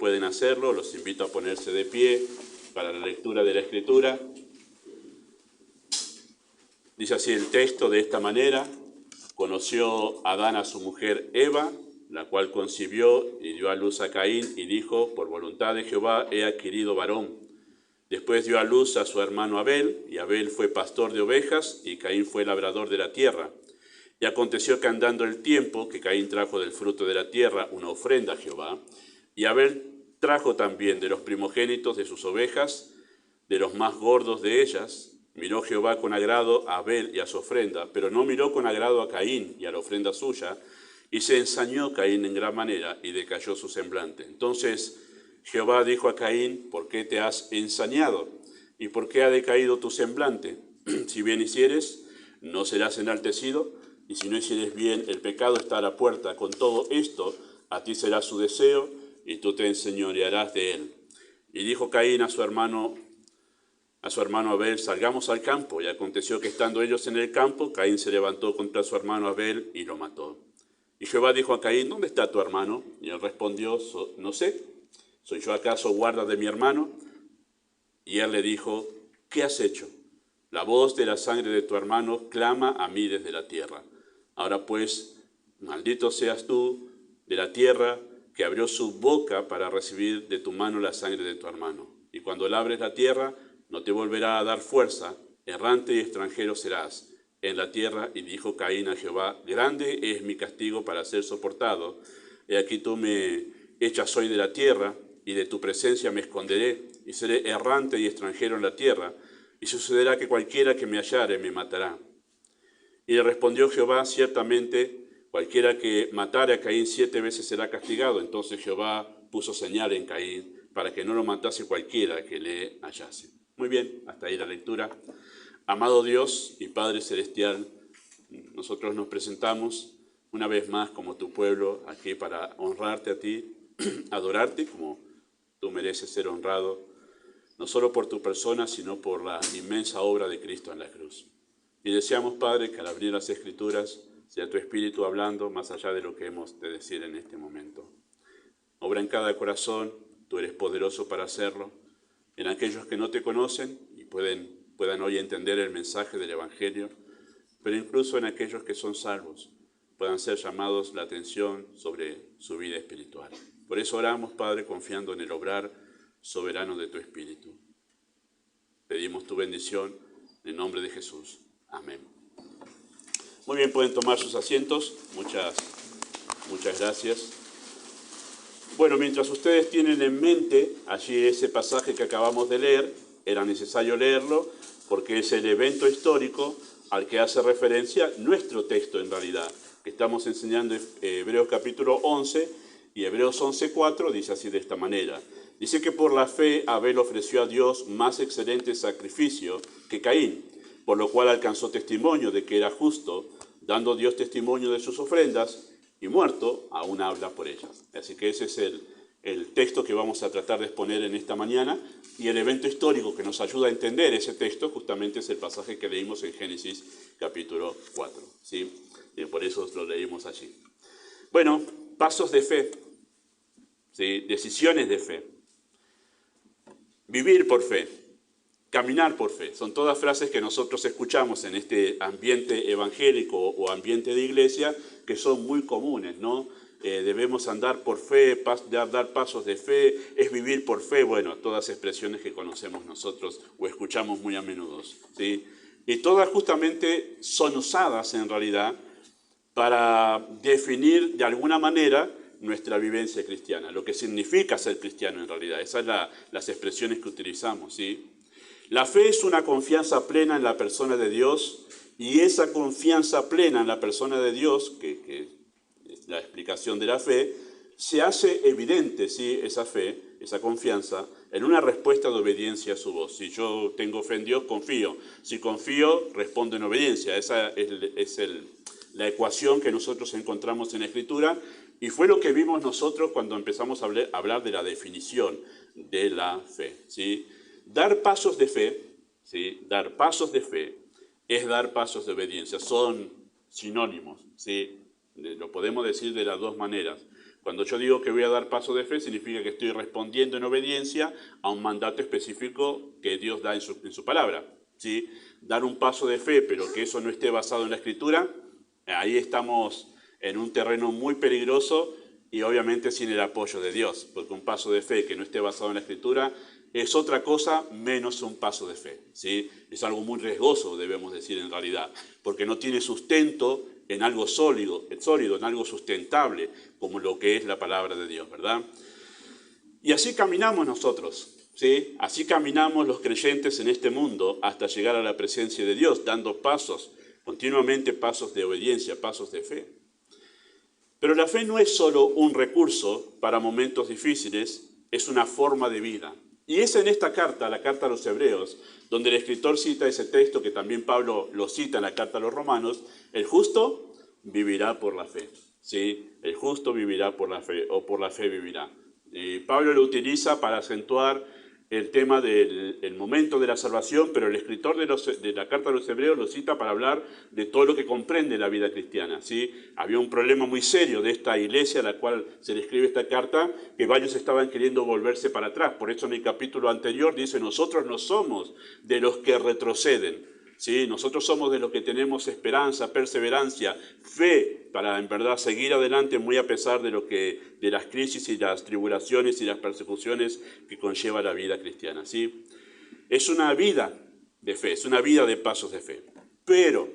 pueden hacerlo, los invito a ponerse de pie para la lectura de la Escritura. Dice así el texto de esta manera: conoció Adán a su mujer Eva, la cual concibió y dio a luz a Caín, y dijo: por voluntad de Jehová he adquirido varón. Después dio a luz a su hermano Abel, y Abel fue pastor de ovejas, y Caín fue labrador de la tierra. Y aconteció que andando el tiempo, que Caín trajo del fruto de la tierra una ofrenda a Jehová, y Abel trajo también de los primogénitos de sus ovejas, de los más gordos de ellas. Miró Jehová con agrado a Abel y a su ofrenda, pero no miró con agrado a Caín y a la ofrenda suya, y se ensañó Caín en gran manera, y decayó su semblante. Entonces Jehová dijo a Caín: ¿por qué te has ensañado? ¿Y por qué ha decaído tu semblante? Si bien hicieres, no serás enaltecido, y si no hicieres bien, el pecado está a la puerta. Con todo esto, a ti será su deseo, y tú te enseñorearás de él. Y dijo Caín a su hermano Abel: salgamos al campo. Y aconteció que estando ellos en el campo, Caín se levantó contra su hermano Abel y lo mató. Y Jehová dijo a Caín: ¿dónde está tu hermano? Y él respondió: no sé, ¿soy yo acaso guarda de mi hermano? Y él le dijo: ¿qué has hecho? La voz de la sangre de tu hermano clama a mí desde la tierra. Ahora pues, maldito seas tú de la tierra, que abrió su boca para recibir de tu mano la sangre de tu hermano. Y cuando labres la tierra, no te volverá a dar fuerza, errante y extranjero serás en la tierra. Y dijo Caín a Jehová: grande es mi castigo para ser soportado. He aquí tú me echas hoy de la tierra, y de tu presencia me esconderé, y seré errante y extranjero en la tierra, y sucederá que cualquiera que me hallare me matará. Y le respondió Jehová: ciertamente, cualquiera que matare a Caín 7 veces será castigado. Entonces Jehová puso señal en Caín, para que no lo matase cualquiera que le hallase. Muy bien, hasta ahí la lectura. Amado Dios y Padre Celestial, nosotros nos presentamos una vez más como tu pueblo aquí para honrarte a ti, adorarte como tú mereces ser honrado, no solo por tu persona, sino por la inmensa obra de Cristo en la cruz. Y deseamos, Padre, que al abrir las Escrituras sea tu Espíritu hablando más allá de lo que hemos de decir en este momento. Obra en cada corazón, tú eres poderoso para hacerlo, en aquellos que no te conocen y puedan hoy entender el mensaje del Evangelio, pero incluso en aquellos que son salvos, puedan ser llamados la atención sobre su vida espiritual. Por eso oramos, Padre, confiando en el obrar soberano de tu Espíritu. Pedimos tu bendición en nombre de Jesús. Amén. Muy bien, pueden tomar sus asientos. Muchas gracias. Bueno, mientras ustedes tienen en mente allí ese pasaje que acabamos de leer, era necesario leerlo porque es el evento histórico al que hace referencia nuestro texto en realidad, que estamos enseñando Hebreos capítulo 11 y Hebreos 11:4 dice así de esta manera. Dice que por la fe Abel ofreció a Dios más excelente sacrificio que Caín, por lo cual alcanzó testimonio de que era justo, dando Dios testimonio de sus ofrendas, y muerto aún habla por ellas. Así que ese es el texto que vamos a tratar de exponer en esta mañana, y el evento histórico que nos ayuda a entender ese texto justamente es el pasaje que leímos en Génesis capítulo 4. ¿Sí? Y por eso lo leímos allí. Bueno, pasos de fe, ¿sí? Decisiones de fe. Vivir por fe, caminar por fe. Son todas frases que nosotros escuchamos en este ambiente evangélico o ambiente de iglesia que son muy comunes, ¿no? Debemos andar por fe, dar pasos de fe, es vivir por fe. Bueno, todas expresiones que conocemos nosotros o escuchamos muy a menudo, ¿sí? Y todas justamente son usadas en realidad para definir de alguna manera nuestra vivencia cristiana, lo que significa ser cristiano en realidad. Esas son las expresiones que utilizamos, ¿sí? La fe es una confianza plena en la persona de Dios, y esa confianza plena en la persona de Dios, que es la explicación de la fe, se hace evidente, ¿sí? Esa fe, esa confianza, en una respuesta de obediencia a su voz. Si yo tengo fe en Dios, confío. Si confío, respondo en obediencia. Esa es la ecuación que nosotros encontramos en la Escritura, y fue lo que vimos nosotros cuando empezamos a hablar de la definición de la fe, ¿sí? Dar pasos de fe, ¿sí? Dar pasos de fe es dar pasos de obediencia. Son sinónimos, ¿sí? Lo podemos decir de las dos maneras. Cuando yo digo que voy a dar paso de fe, significa que estoy respondiendo en obediencia a un mandato específico que Dios da en su palabra, ¿sí? Dar un paso de fe, pero que eso no esté basado en la Escritura, ahí estamos en un terreno muy peligroso y obviamente sin el apoyo de Dios, porque un paso de fe que no esté basado en la Escritura es otra cosa menos un paso de fe, ¿sí? Es algo muy riesgoso, debemos decir en realidad, porque no tiene sustento en algo sólido, en algo sustentable, como lo que es la palabra de Dios, ¿verdad? Y así caminamos nosotros, ¿sí? Así caminamos los creyentes en este mundo hasta llegar a la presencia de Dios, dando pasos, continuamente pasos de obediencia, pasos de fe. Pero la fe no es solo un recurso para momentos difíciles, es una forma de vida. Y es en esta carta, la carta a los Hebreos, donde el escritor cita ese texto que también Pablo lo cita en la carta a los Romanos: el justo vivirá por la fe, ¿sí? El justo vivirá por la fe, o por la fe vivirá. Pablo lo utiliza para acentuar el tema del momento de la salvación, pero el escritor de la carta a los Hebreos lo cita para hablar de todo lo que comprende la vida cristiana, ¿sí? Había un problema muy serio de esta iglesia a la cual se le escribe esta carta, que varios estaban queriendo volverse para atrás. Por eso en el capítulo anterior dice: nosotros no somos de los que retroceden, ¿sí? Nosotros somos de los que tenemos esperanza, perseverancia, fe para en verdad seguir adelante muy a pesar de las crisis y las tribulaciones y las persecuciones que conlleva la vida cristiana, ¿sí? Es una vida de fe, es una vida de pasos de fe. Pero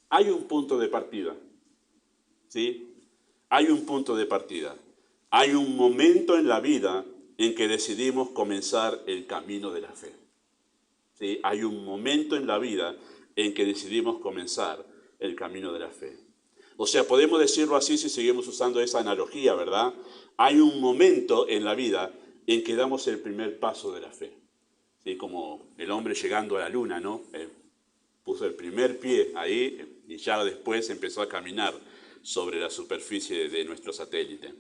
hay un punto de partida, ¿sí? Hay un punto de partida. Hay un momento en la vida en que decidimos comenzar el camino de la fe, ¿sí? Hay un momento en la vida en que decidimos comenzar el camino de la fe. O sea, podemos decirlo así si seguimos usando esa analogía, ¿verdad? Hay un momento en la vida en que damos el primer paso de la fe, ¿sí? Como el hombre llegando a la luna, ¿no? Puso el primer pie ahí y ya después empezó a caminar sobre la superficie de nuestro satélite.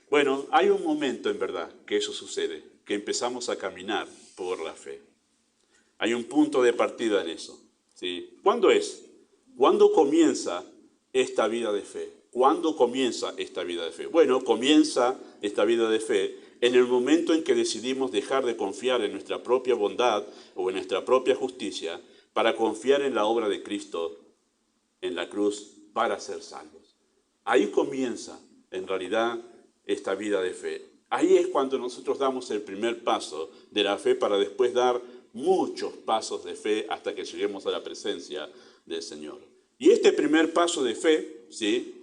Bueno, hay un momento en verdad que eso sucede, que empezamos a caminar por la fe. Hay un punto de partida en eso, ¿sí? ¿Cuándo es? ¿Cuándo comienza esta vida de fe? ¿Cuándo comienza esta vida de fe? Bueno, comienza esta vida de fe en el momento en que decidimos dejar de confiar en nuestra propia bondad o en nuestra propia justicia para confiar en la obra de Cristo en la cruz para ser salvos. Ahí comienza, en realidad, esta vida de fe. Ahí es cuando nosotros damos el primer paso de la fe para después dar muchos pasos de fe hasta que lleguemos a la presencia del Señor. Y este primer paso de fe, ¿sí?,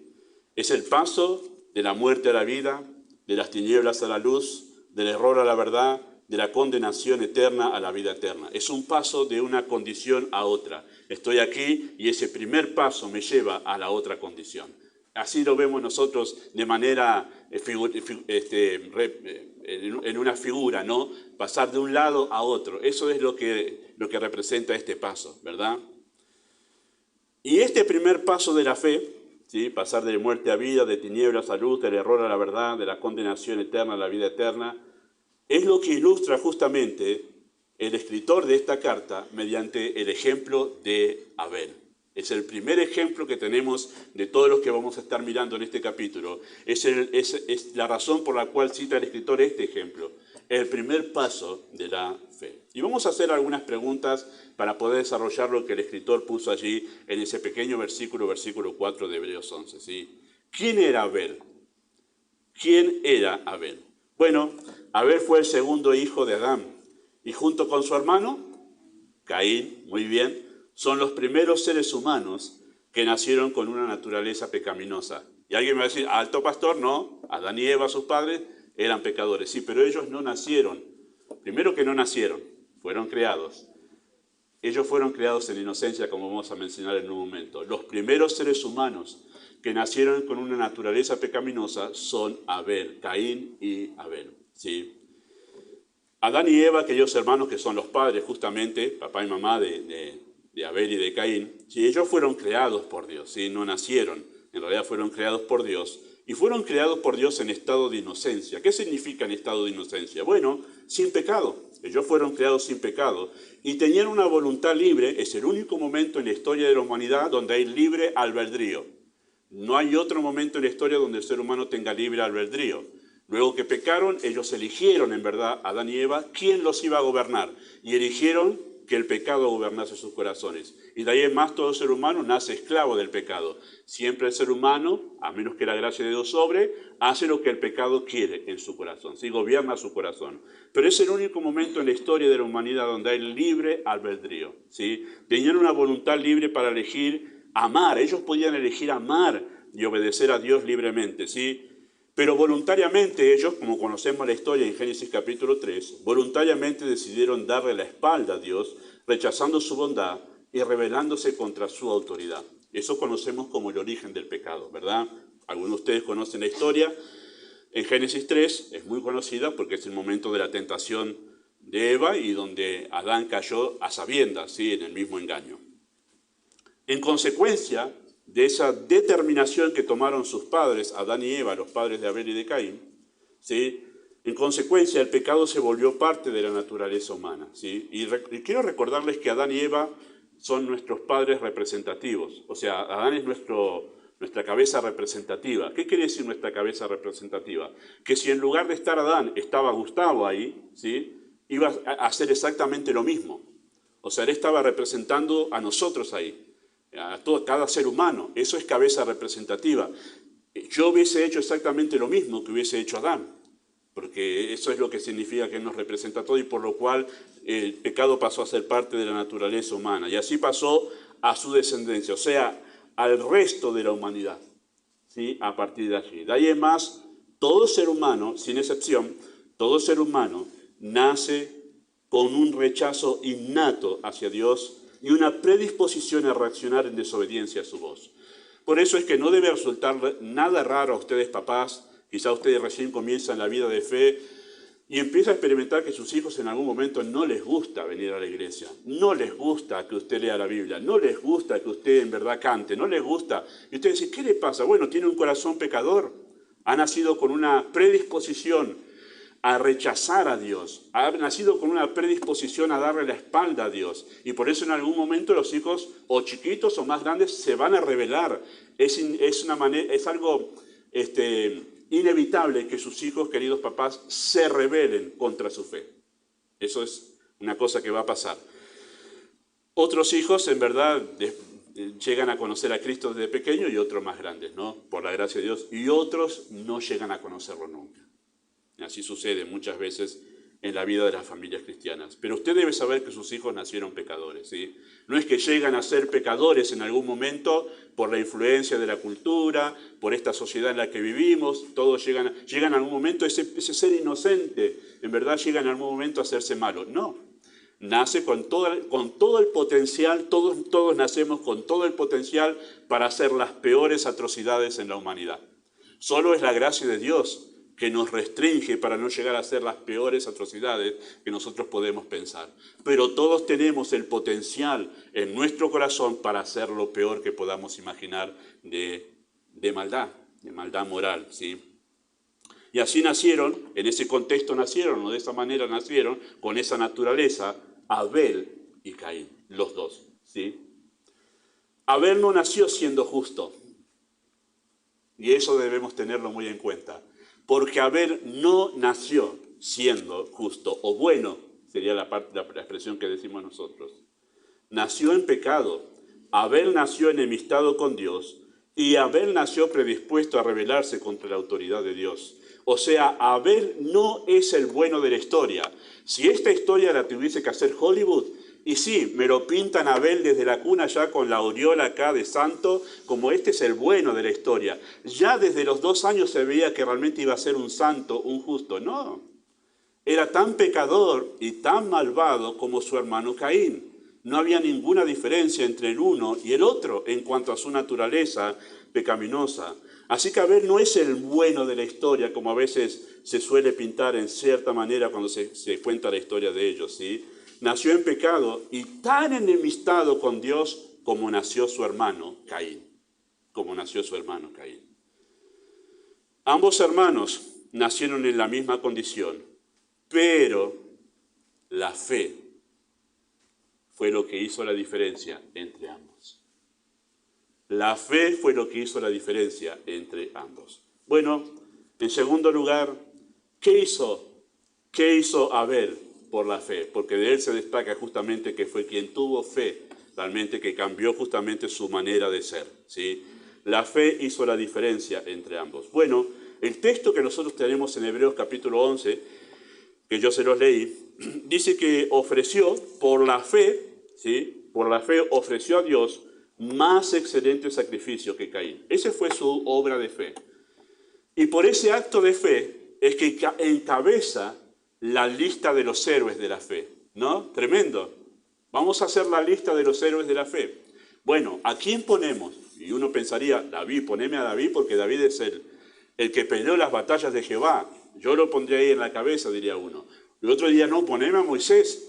es el paso de la muerte a la vida, de las tinieblas a la luz, del error a la verdad, de la condenación eterna a la vida eterna. Es un paso de una condición a otra. Estoy aquí y ese primer paso me lleva a la otra condición. Así lo vemos nosotros de manera en una figura, ¿no? Pasar de un lado a otro. Eso es lo que representa este paso, ¿verdad? Y este primer paso de la fe, ¿sí?, pasar de muerte a vida, de tinieblas a luz, del error a la verdad, de la condenación eterna a la vida eterna, es lo que ilustra justamente el escritor de esta carta mediante el ejemplo de Abel. Es el primer ejemplo que tenemos de todos los que vamos a estar mirando en este capítulo. Es la razón por la cual cita el escritor este ejemplo, el primer paso de la fe. Y vamos a hacer algunas preguntas para poder desarrollar lo que el escritor puso allí en ese pequeño versículo 4 de Hebreos 11, ¿sí? ¿Quién era Abel? ¿Quién era Abel? Bueno, Abel fue el segundo hijo de Adán y junto con su hermano, Caín, muy bien, son los primeros seres humanos que nacieron con una naturaleza pecaminosa. Y alguien me va a decir: alto pastor, no, Adán y Eva, sus padres, eran pecadores. Sí, pero ellos no nacieron. Primero que no nacieron, fueron creados. Ellos fueron creados en inocencia, como vamos a mencionar en un momento. Los primeros seres humanos que nacieron con una naturaleza pecaminosa son Abel, Caín y Abel, ¿sí? Adán y Eva, aquellos hermanos que son los padres justamente, papá y mamá de Abel y de Caín, ¿sí?, ellos fueron creados por Dios, ¿sí?, no nacieron, en realidad fueron creados por Dios, y fueron creados por Dios en estado de inocencia. ¿Qué significa en estado de inocencia? Bueno, sin pecado. Ellos fueron creados sin pecado y tenían una voluntad libre. Es el único momento en la historia de la humanidad donde hay libre albedrío. No hay otro momento en la historia donde el ser humano tenga libre albedrío. Luego que pecaron, ellos eligieron, en verdad, Adán y Eva, quién los iba a gobernar. Y eligieron que el pecado gobernase sus corazones. Y de ahí en más todo ser humano nace esclavo del pecado. Siempre el ser humano, a menos que la gracia de Dios sobre, hace lo que el pecado quiere en su corazón, ¿sí? Gobierna su corazón. Pero es el único momento en la historia de la humanidad donde hay libre albedrío, ¿sí? Tenían una voluntad libre para elegir amar. Ellos podían elegir amar y obedecer a Dios libremente, ¿sí? Pero voluntariamente ellos, como conocemos la historia en Génesis capítulo 3, voluntariamente decidieron darle la espalda a Dios, rechazando su bondad y rebelándose contra su autoridad. Eso conocemos como el origen del pecado, ¿verdad? Algunos de ustedes conocen la historia. En Génesis 3 es muy conocida porque es el momento de la tentación de Eva y donde Adán cayó a sabiendas, ¿sí? En el mismo engaño. En consecuencia de esa determinación que tomaron sus padres, Adán y Eva, los padres de Abel y de Caín, ¿sí? En consecuencia el pecado se volvió parte de la naturaleza humana, ¿sí? Y quiero recordarles que Adán y Eva son nuestros padres representativos, o sea, Adán es nuestra cabeza representativa. ¿Qué quiere decir nuestra cabeza representativa? Que si en lugar de estar Adán estaba Gustavo ahí, ¿sí? Iba a hacer exactamente lo mismo. O sea, él estaba representando a nosotros ahí, a cada ser humano. Eso es cabeza representativa. Yo hubiese hecho exactamente lo mismo que hubiese hecho Adán, porque eso es lo que significa que nos representa todo y por lo cual el pecado pasó a ser parte de la naturaleza humana. Y así pasó a su descendencia, o sea, al resto de la humanidad, ¿sí? A partir de allí. De ahí en más, todo ser humano, sin excepción, todo ser humano nace con un rechazo innato hacia Dios y una predisposición a reaccionar en desobediencia a su voz. Por eso es que no debe resultar nada raro a ustedes papás, quizá ustedes recién comienzan la vida de fe y empiezan a experimentar que sus hijos en algún momento no les gusta venir a la iglesia, no les gusta que usted lea la Biblia, no les gusta que usted en verdad cante, no les gusta. Y usted dice, ¿qué le pasa? Bueno, tiene un corazón pecador, ha nacido con una predisposición a rechazar a Dios, ha nacido con una predisposición a darle la espalda a Dios. Y por eso en algún momento los hijos, o chiquitos o más grandes, se van a rebelar. Es algo inevitable que sus hijos, queridos papás, se rebelen contra su fe. Eso es una cosa que va a pasar. Otros hijos, en verdad, llegan a conocer a Cristo desde pequeño y otros más grandes, ¿no? Por la gracia de Dios. Y otros no llegan a conocerlo nunca. Así sucede muchas veces en la vida de las familias cristianas. Pero usted debe saber que sus hijos nacieron pecadores, ¿sí? No es que llegan a ser pecadores en algún momento por la influencia de la cultura, por esta sociedad en la que vivimos, todos llegan en algún momento, ese ser inocente, en verdad llega en algún momento a hacerse malo. No, nace con todo el potencial, todos nacemos con todo el potencial para hacer las peores atrocidades en la humanidad. Solo es la gracia de Dios que nos restringe para no llegar a hacer las peores atrocidades que nosotros podemos pensar. Pero todos tenemos el potencial en nuestro corazón para hacer lo peor que podamos imaginar de maldad moral, ¿sí? Y así nacieron, en ese contexto nacieron, o de esa manera nacieron, con esa naturaleza, Abel y Caín, los dos, ¿sí? Abel no nació siendo justo, y eso debemos tenerlo muy en cuenta. Porque Abel no nació siendo justo, o bueno, sería la expresión que decimos nosotros. Nació en pecado. Abel nació enemistado con Dios y Abel nació predispuesto a rebelarse contra la autoridad de Dios. O sea, Abel no es el bueno de la historia. Si esta historia la tuviese que hacer Hollywood, y sí, me lo pintan a Abel desde la cuna ya con la aureola acá de santo, como este es el bueno de la historia. Ya desde los 2 años se veía que realmente iba a ser un santo, un justo. No, era tan pecador y tan malvado como su hermano Caín. No había ninguna diferencia entre el uno y el otro en cuanto a su naturaleza pecaminosa. Así que Abel no es el bueno de la historia, como a veces se suele pintar en cierta manera cuando se cuenta la historia de ellos, ¿sí? Nació en pecado y tan enemistado con Dios como nació su hermano Caín. Como nació su hermano Caín. Ambos hermanos nacieron en la misma condición, pero la fe fue lo que hizo la diferencia entre ambos. La fe fue lo que hizo la diferencia entre ambos. Bueno, en segundo lugar, ¿qué hizo Abel por la fe? Porque de él se destaca justamente que fue quien tuvo fe, realmente que cambió justamente su manera de ser, ¿sí? La fe hizo la diferencia entre ambos. Bueno, el texto que nosotros tenemos en Hebreos capítulo 11, que yo se los leí, dice que ofreció por la fe, ¿sí? Por la fe ofreció a Dios más excelente sacrificio que Caín. Esa fue su obra de fe. Y por ese acto de fe es que encabeza la lista de los héroes de la fe, ¿no? Tremendo. Vamos a hacer la lista de los héroes de la fe. Bueno, ¿a quién ponemos? Y uno pensaría, David, poneme a David porque David es el que peleó las batallas de Jehová. Yo lo pondría ahí en la cabeza, diría uno. El otro día, no, poneme a Moisés.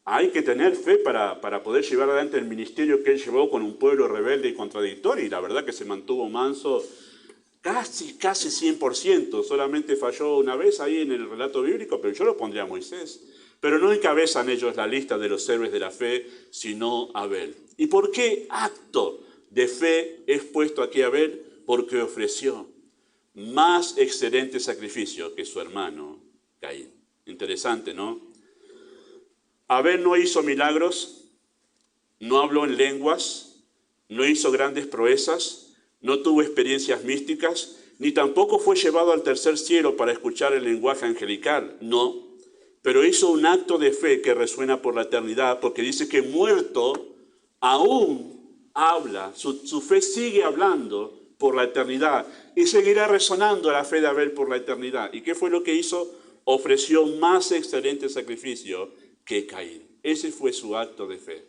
Hay que tener fe para poder llevar adelante el ministerio que él llevó con un pueblo rebelde y contradictorio. Y la verdad que se mantuvo manso casi 100%. Solamente falló una vez ahí en el relato bíblico, pero yo lo pondría a Moisés. Pero no encabezan ellos la lista de los héroes de la fe, sino Abel. ¿Y por qué acto de fe es puesto aquí Abel? Porque ofreció más excelente sacrificio que su hermano Caín. Interesante, ¿no? Abel no hizo milagros, no habló en lenguas, no hizo grandes proezas, no tuvo experiencias místicas, ni tampoco fue llevado al tercer cielo para escuchar el lenguaje angelical, no. Pero hizo un acto de fe que resuena por la eternidad, porque dice que muerto aún habla, su fe sigue hablando por la eternidad y seguirá resonando la fe de Abel por la eternidad. ¿Y qué fue lo que hizo? Ofreció más excelente sacrificio que Caín. Ese fue su acto de fe.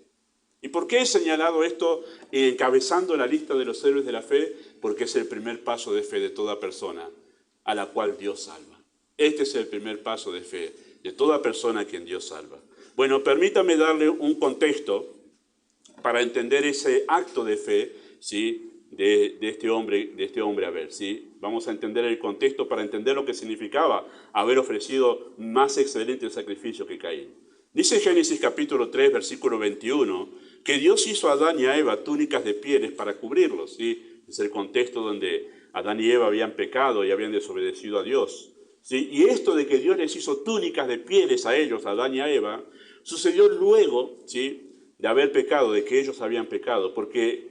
¿Y por qué he señalado esto encabezando la lista de los héroes de la fe? Porque es el primer paso de fe de toda persona a la cual Dios salva. Este es el primer paso de fe de toda persona a quien Dios salva. Bueno, permítame darle un contexto para entender ese acto de fe, ¿sí? de este hombre Abel, ¿sí? Vamos a entender el contexto para entender lo que significaba haber ofrecido más excelente sacrificio que Caín. Dice Génesis capítulo 3, versículo 21, que Dios hizo a Adán y a Eva túnicas de pieles para cubrirlos, ¿sí? Es el contexto donde Adán y Eva habían pecado y habían desobedecido a Dios, ¿sí? Y esto de que Dios les hizo túnicas de pieles a ellos, a Adán y a Eva, sucedió luego, ¿sí? de haber pecado, de que ellos habían pecado, porque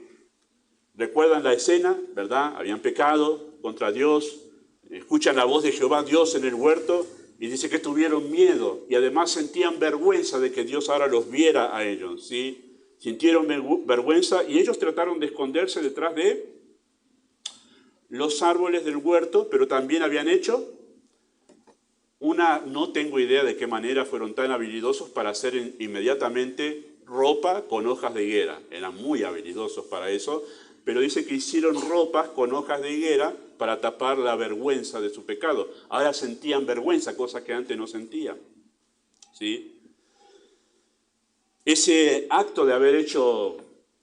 recuerdan la escena, ¿verdad? Habían pecado contra Dios, escuchan la voz de Jehová Dios en el huerto y dice que tuvieron miedo y además sentían vergüenza de que Dios ahora los viera a ellos, ¿sí? Sintieron vergüenza y ellos trataron de esconderse detrás de los árboles del huerto, pero también habían hecho no tengo idea de qué manera fueron tan habilidosos para hacer inmediatamente ropa con hojas de higuera. Eran muy habilidosos para eso, pero dice que hicieron ropas con hojas de higuera para tapar la vergüenza de su pecado. Ahora sentían vergüenza, cosa que antes no sentían, ¿sí? Ese acto de haber hecho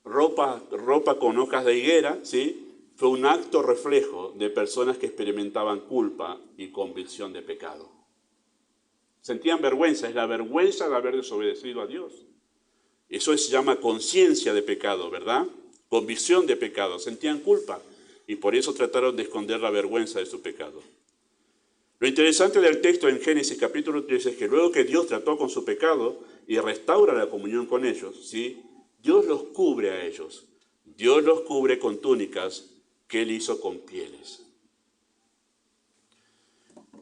ropa con hojas de higuera, ¿sí? fue un acto reflejo de personas que experimentaban culpa y convicción de pecado. Sentían vergüenza, es la vergüenza de haber desobedecido a Dios. Eso se llama conciencia de pecado, ¿verdad? Convicción de pecado, sentían culpa y por eso trataron de esconder la vergüenza de su pecado. Lo interesante del texto en Génesis capítulo 3 es que luego que Dios trató con su pecado y restaura la comunión con ellos, ¿sí? Dios los cubre a ellos. Dios los cubre con túnicas que Él hizo con pieles.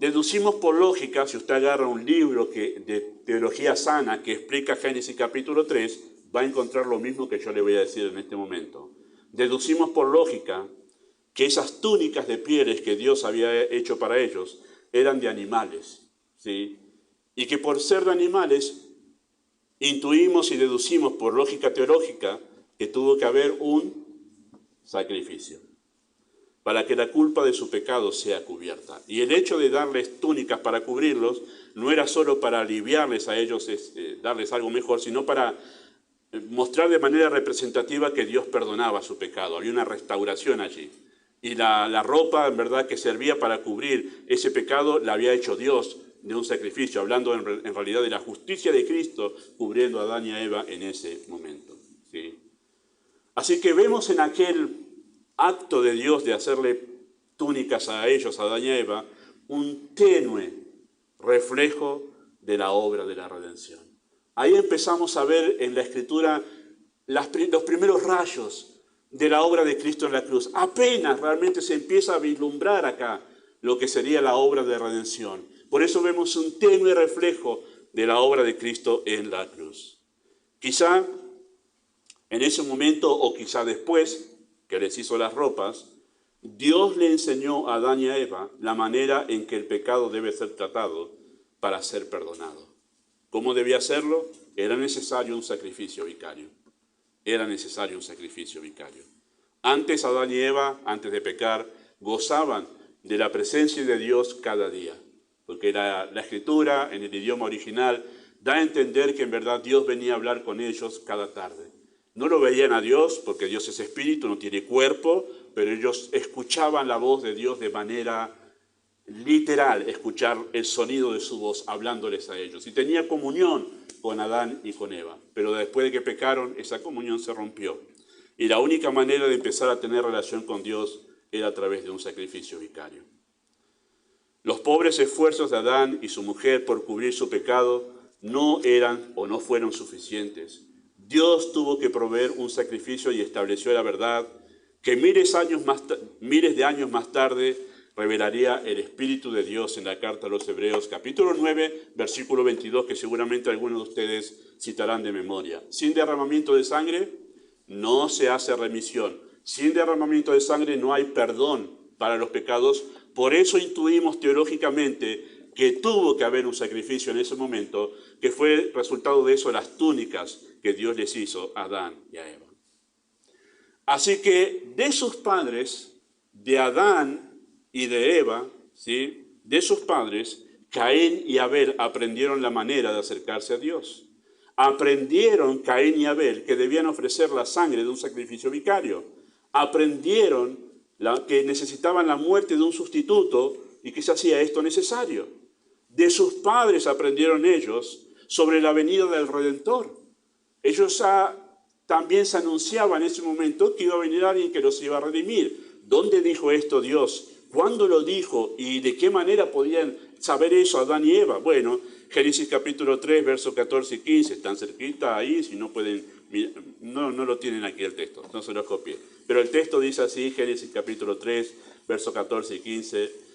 Deducimos por lógica, si usted agarra un libro de teología sana que explica Génesis capítulo 3, va a encontrar lo mismo que yo le voy a decir en este momento. Deducimos por lógica que esas túnicas de pieles que Dios había hecho para ellos eran de animales, ¿sí? Y que por ser de animales, intuimos y deducimos por lógica teológica que tuvo que haber un sacrificio para que la culpa de su pecado sea cubierta. Y el hecho de darles túnicas para cubrirlos no era solo para aliviarles a ellos, darles algo mejor, sino para mostrar de manera representativa que Dios perdonaba su pecado. Había una restauración allí. Y la ropa, en verdad, que servía para cubrir ese pecado, la había hecho Dios de un sacrificio, hablando en realidad de la justicia de Cristo, cubriendo a Adán y a Eva en ese momento, ¿sí? Así que vemos en aquel acto de Dios de hacerle túnicas a ellos, a Adán y a Eva, un tenue reflejo de la obra de la redención. Ahí empezamos a ver en la Escritura los primeros rayos de la obra de Cristo en la cruz. Apenas realmente se empieza a vislumbrar acá lo que sería la obra de redención. Por eso vemos un tenue reflejo de la obra de Cristo en la cruz. Quizá en ese momento o quizá después que les hizo las ropas, Dios le enseñó a Adán y a Eva la manera en que el pecado debe ser tratado para ser perdonado. ¿Cómo debía hacerlo? Era necesario un sacrificio vicario. Era necesario un sacrificio vicario. Antes Adán y Eva, antes de pecar, gozaban de la presencia de Dios cada día. Porque la Escritura, en el idioma original, da a entender que en verdad Dios venía a hablar con ellos cada tarde. No lo veían a Dios, porque Dios es espíritu, no tiene cuerpo, pero ellos escuchaban la voz de Dios de manera literal, escuchar el sonido de su voz hablándoles a ellos. Y tenía comunión con Adán y con Eva. Pero después de que pecaron, esa comunión se rompió. Y la única manera de empezar a tener relación con Dios era a través de un sacrificio vicario. Los pobres esfuerzos de Adán y su mujer por cubrir su pecado no eran o no fueron suficientes. Dios tuvo que proveer un sacrificio y estableció la verdad que miles de años más tarde revelaría el Espíritu de Dios en la carta a los Hebreos, capítulo 9, versículo 22, que seguramente algunos de ustedes citarán de memoria. Sin derramamiento de sangre no se hace remisión. Sin derramamiento de sangre no hay perdón para los pecados. Por eso intuimos teológicamente que tuvo que haber un sacrificio en ese momento, que fue resultado de eso las túnicas que Dios les hizo a Adán y a Eva. Así que de sus padres, de Adán y de Eva, ¿sí?, de sus padres, Caín y Abel aprendieron la manera de acercarse a Dios. Aprendieron Caín y Abel que debían ofrecer la sangre de un sacrificio vicario. Aprendieron que necesitaban la muerte de un sustituto y que se hacía esto necesario. De sus padres aprendieron ellos sobre la venida del Redentor. Ellos también se anunciaba en ese momento que iba a venir alguien que los iba a redimir. ¿Dónde dijo esto Dios? ¿Cuándo lo dijo? ¿Y de qué manera podían saber eso Adán y Eva? Bueno, Génesis capítulo 3, versos 14 y 15, están cerquita ahí, si no pueden, no lo tienen aquí el texto, no se los copié. Pero el texto dice así, Génesis capítulo 3, versos 14 y 15.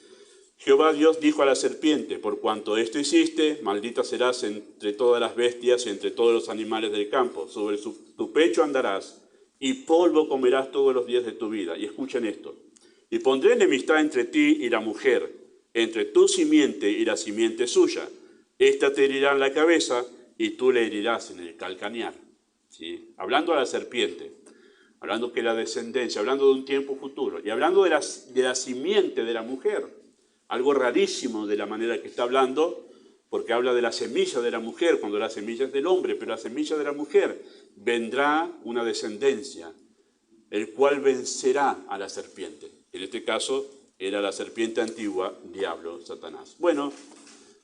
Jehová Dios dijo a la serpiente, por cuanto esto hiciste, maldita serás entre todas las bestias y entre todos los animales del campo. Sobre tu pecho andarás y polvo comerás todos los días de tu vida. Y escuchen esto. Y pondré enemistad entre ti y la mujer, entre tu simiente y la simiente suya. Esta te herirá en la cabeza y tú le herirás en el calcañar. ¿Sí? Hablando a la serpiente, hablando que la descendencia, hablando de un tiempo futuro y hablando de la simiente de la mujer. Algo rarísimo de la manera que está hablando, porque habla de la semilla de la mujer, cuando la semilla es del hombre, pero la semilla de la mujer vendrá una descendencia, el cual vencerá a la serpiente. En este caso era la serpiente antigua, diablo, Satanás. Bueno,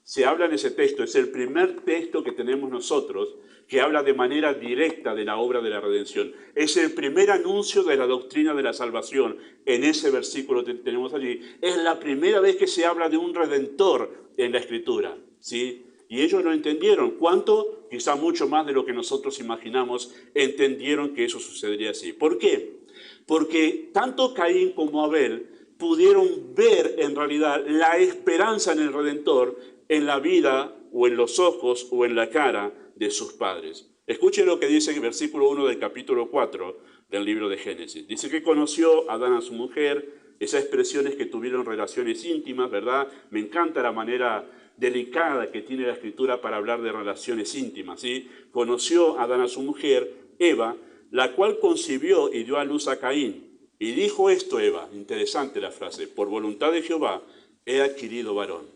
se habla en ese texto, es el primer texto que tenemos nosotros que habla de manera directa de la obra de la redención. Es el primer anuncio de la doctrina de la salvación. En ese versículo que tenemos allí, es la primera vez que se habla de un redentor en la Escritura, ¿sí? Y ellos lo entendieron. ¿Cuánto? Quizá mucho más de lo que nosotros imaginamos, entendieron que eso sucedería así. ¿Por qué? Porque tanto Caín como Abel pudieron ver en realidad la esperanza en el Redentor en la vida o en los ojos o en la cara de sus padres. Escuchen lo que dice el versículo 1 del capítulo 4 del libro de Génesis. Dice que conoció a Adán a su mujer, esas expresiones que tuvieron relaciones íntimas, ¿verdad? Me encanta la manera delicada que tiene la Escritura para hablar de relaciones íntimas, ¿sí? Conoció a Adán a su mujer, Eva, la cual concibió y dio a luz a Caín. Y dijo esto Eva, interesante la frase, por voluntad de Jehová he adquirido varón.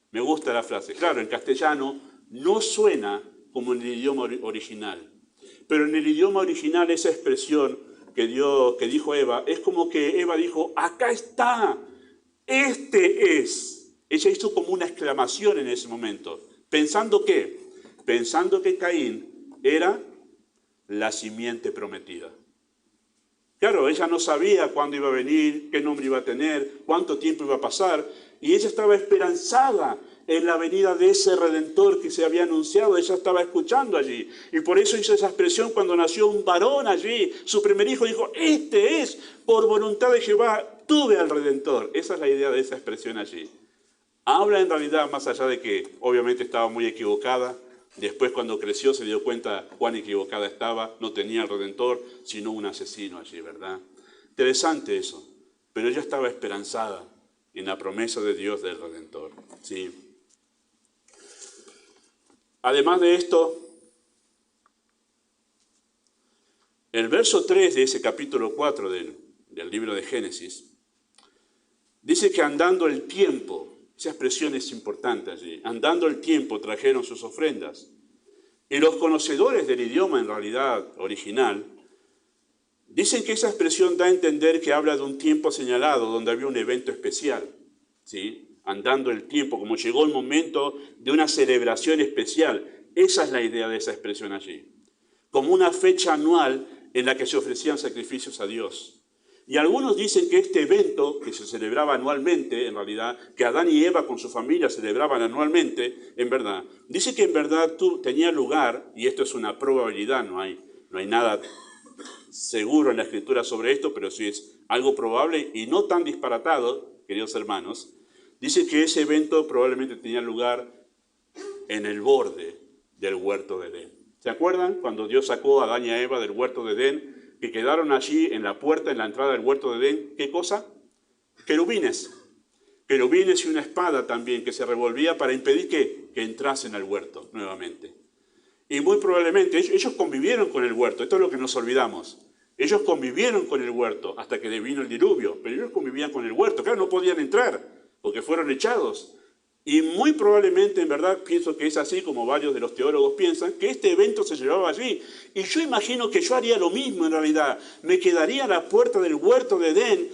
Me gusta la frase. Claro, en castellano no suena como en el idioma original, pero en el idioma original esa expresión que dijo Eva es como que Eva dijo, acá está, este es. Ella hizo como una exclamación en ese momento. ¿Pensando qué? Pensando que Caín era la simiente prometida. Claro, ella no sabía cuándo iba a venir, qué nombre iba a tener, cuánto tiempo iba a pasar, y ella estaba esperanzada en la venida de ese Redentor que se había anunciado. Ella estaba escuchando allí, y por eso hizo esa expresión cuando nació un varón allí, su primer hijo, dijo, este es, por voluntad de Jehová, tuve al Redentor. Esa es la idea de esa expresión allí. Habla en realidad, más allá de que obviamente estaba muy equivocada, después cuando creció se dio cuenta cuán equivocada estaba, no tenía el Redentor, sino un asesino allí, ¿verdad? Interesante eso, pero ella estaba esperanzada en la promesa de Dios del Redentor, ¿sí? Además de esto, el verso 3 de ese capítulo 4 del libro de Génesis, dice que andando el tiempo, esa expresión es importante allí, andando el tiempo trajeron sus ofrendas. Y los conocedores del idioma en realidad original dicen que esa expresión da a entender que habla de un tiempo señalado donde había un evento especial, ¿sí? Andando el tiempo, como llegó el momento de una celebración especial. Esa es la idea de esa expresión allí. Como una fecha anual en la que se ofrecían sacrificios a Dios. Y algunos dicen que este evento, que se celebraba anualmente, en realidad, que Adán y Eva con su familia celebraban anualmente, en verdad, dice que en verdad tenía lugar, y esto es una probabilidad, no hay nada seguro en la Escritura sobre esto, pero sí es algo probable y no tan disparatado, queridos hermanos, dice que ese evento probablemente tenía lugar en el borde del huerto de Edén. ¿Se acuerdan cuando Dios sacó a Adán y a Eva del huerto de Edén? Que quedaron allí en la puerta, en la entrada del huerto de Edén, ¿qué cosa? Querubines. Querubines y una espada también que se revolvía para impedir que entrasen al huerto nuevamente. Y muy probablemente ellos convivieron con el huerto, esto es lo que nos olvidamos. Ellos convivieron con el huerto hasta que vino el diluvio, pero ellos convivían con el huerto, claro, no podían entrar porque fueron echados. Y muy probablemente, en verdad, pienso que es así, como varios de los teólogos piensan, que este evento se llevaba allí. Y yo imagino que yo haría lo mismo en realidad. Me quedaría a la puerta del huerto de Edén,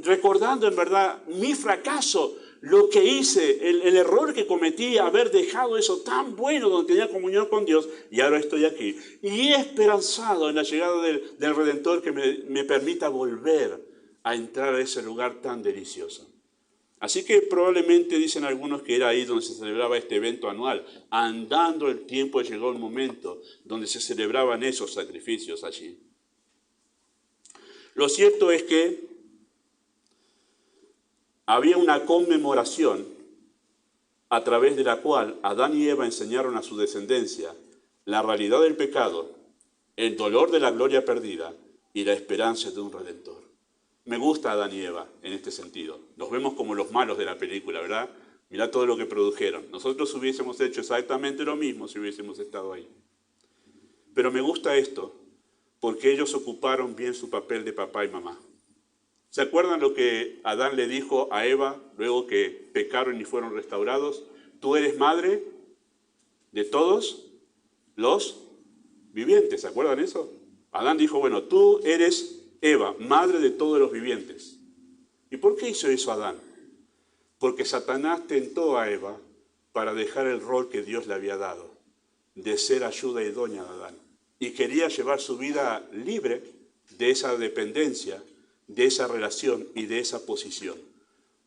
recordando en verdad mi fracaso, lo que hice, el error que cometí, haber dejado eso tan bueno donde tenía comunión con Dios, y ahora estoy aquí. Y esperanzado en la llegada del Redentor que me permita volver a entrar a ese lugar tan delicioso. Así que probablemente dicen algunos que era ahí donde se celebraba este evento anual. Andando el tiempo llegó el momento donde se celebraban esos sacrificios allí. Lo cierto es que había una conmemoración a través de la cual Adán y Eva enseñaron a su descendencia la realidad del pecado, el dolor de la gloria perdida y la esperanza de un Redentor. Me gusta Adán y Eva en este sentido. Los vemos como los malos de la película, ¿verdad? Mirá todo lo que produjeron. Nosotros hubiésemos hecho exactamente lo mismo si hubiésemos estado ahí. Pero me gusta esto porque ellos ocuparon bien su papel de papá y mamá. ¿Se acuerdan lo que Adán le dijo a Eva luego que pecaron y fueron restaurados? Tú eres madre de todos los vivientes. ¿Se acuerdan eso? Adán dijo, bueno, tú eres Eva, madre de todos los vivientes. ¿Y por qué hizo eso Adán? Porque Satanás tentó a Eva para dejar el rol que Dios le había dado, de ser ayuda idónea de Adán. Y quería llevar su vida libre de esa dependencia, de esa relación y de esa posición.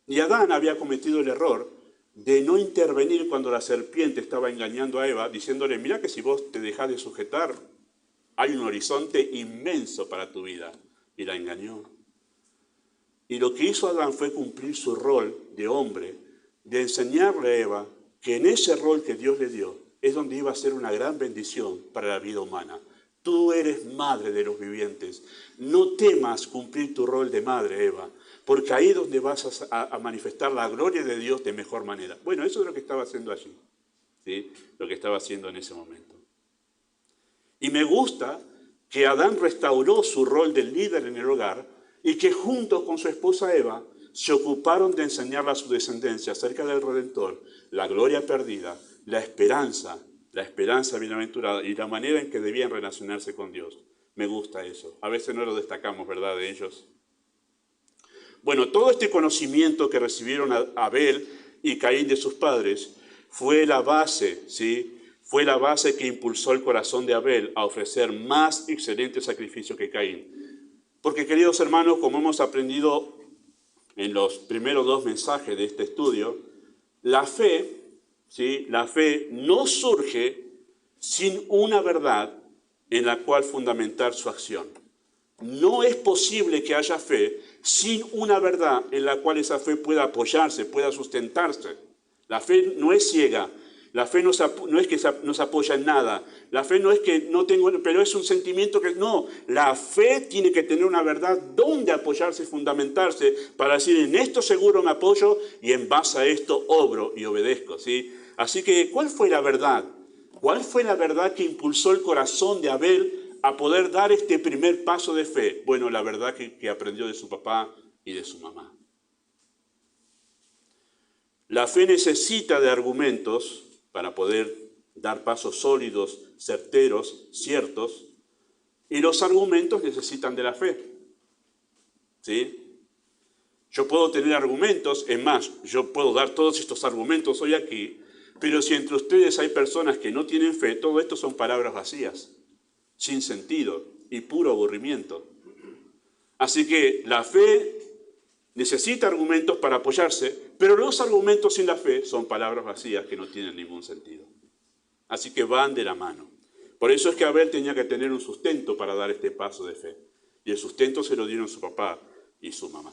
Y Adán había cometido el error de no intervenir cuando la serpiente estaba engañando a Eva, diciéndole, mira que si vos te dejás de sujetar, hay un horizonte inmenso para tu vida. Y la engañó. Y lo que hizo Adán fue cumplir su rol de hombre, de enseñarle a Eva que en ese rol que Dios le dio es donde iba a ser una gran bendición para la vida humana. Tú eres madre de los vivientes. No temas cumplir tu rol de madre, Eva, porque ahí es donde vas a manifestar la gloria de Dios de mejor manera. Bueno, eso es lo que estaba haciendo allí, ¿sí? Lo que estaba haciendo en ese momento. Y me gusta que Adán restauró su rol de líder en el hogar y que juntos con su esposa Eva se ocuparon de enseñarle a su descendencia acerca del Redentor, la gloria perdida, la esperanza bienaventurada y la manera en que debían relacionarse con Dios. Me gusta eso. A veces no lo destacamos, ¿verdad?, de ellos. Bueno, todo este conocimiento que recibieron Abel y Caín de sus padres fue la base, ¿sí?, fue la base que impulsó el corazón de Abel a ofrecer más excelente sacrificio que Caín. Porque, queridos hermanos, como hemos aprendido en los primeros 2 mensajes de este estudio, la fe, ¿sí? La fe no surge sin una verdad en la cual fundamentar su acción. No es posible que haya fe sin una verdad en la cual esa fe pueda apoyarse, pueda sustentarse. La fe no es ciega, la fe no es que no se apoya en nada, la fe no es que no tengo, pero es un sentimiento que no. La fe tiene que tener una verdad donde apoyarse y fundamentarse para decir, en esto seguro me apoyo y en base a esto obro y obedezco, ¿sí? Así que, ¿cuál fue la verdad? ¿Cuál fue la verdad que impulsó el corazón de Abel a poder dar este primer paso de fe? Bueno, la verdad que aprendió de su papá y de su mamá. La fe necesita de argumentos para poder dar pasos sólidos, certeros, ciertos, y los argumentos necesitan de la fe. ¿Sí? Yo puedo tener argumentos, es más, yo puedo dar todos estos argumentos hoy aquí, pero si entre ustedes hay personas que no tienen fe, todo esto son palabras vacías, sin sentido y puro aburrimiento. Así que la fe necesita argumentos para apoyarse, pero los argumentos sin la fe son palabras vacías que no tienen ningún sentido. Así que van de la mano. Por eso es que Abel tenía que tener un sustento para dar este paso de fe. Y el sustento se lo dieron su papá y su mamá.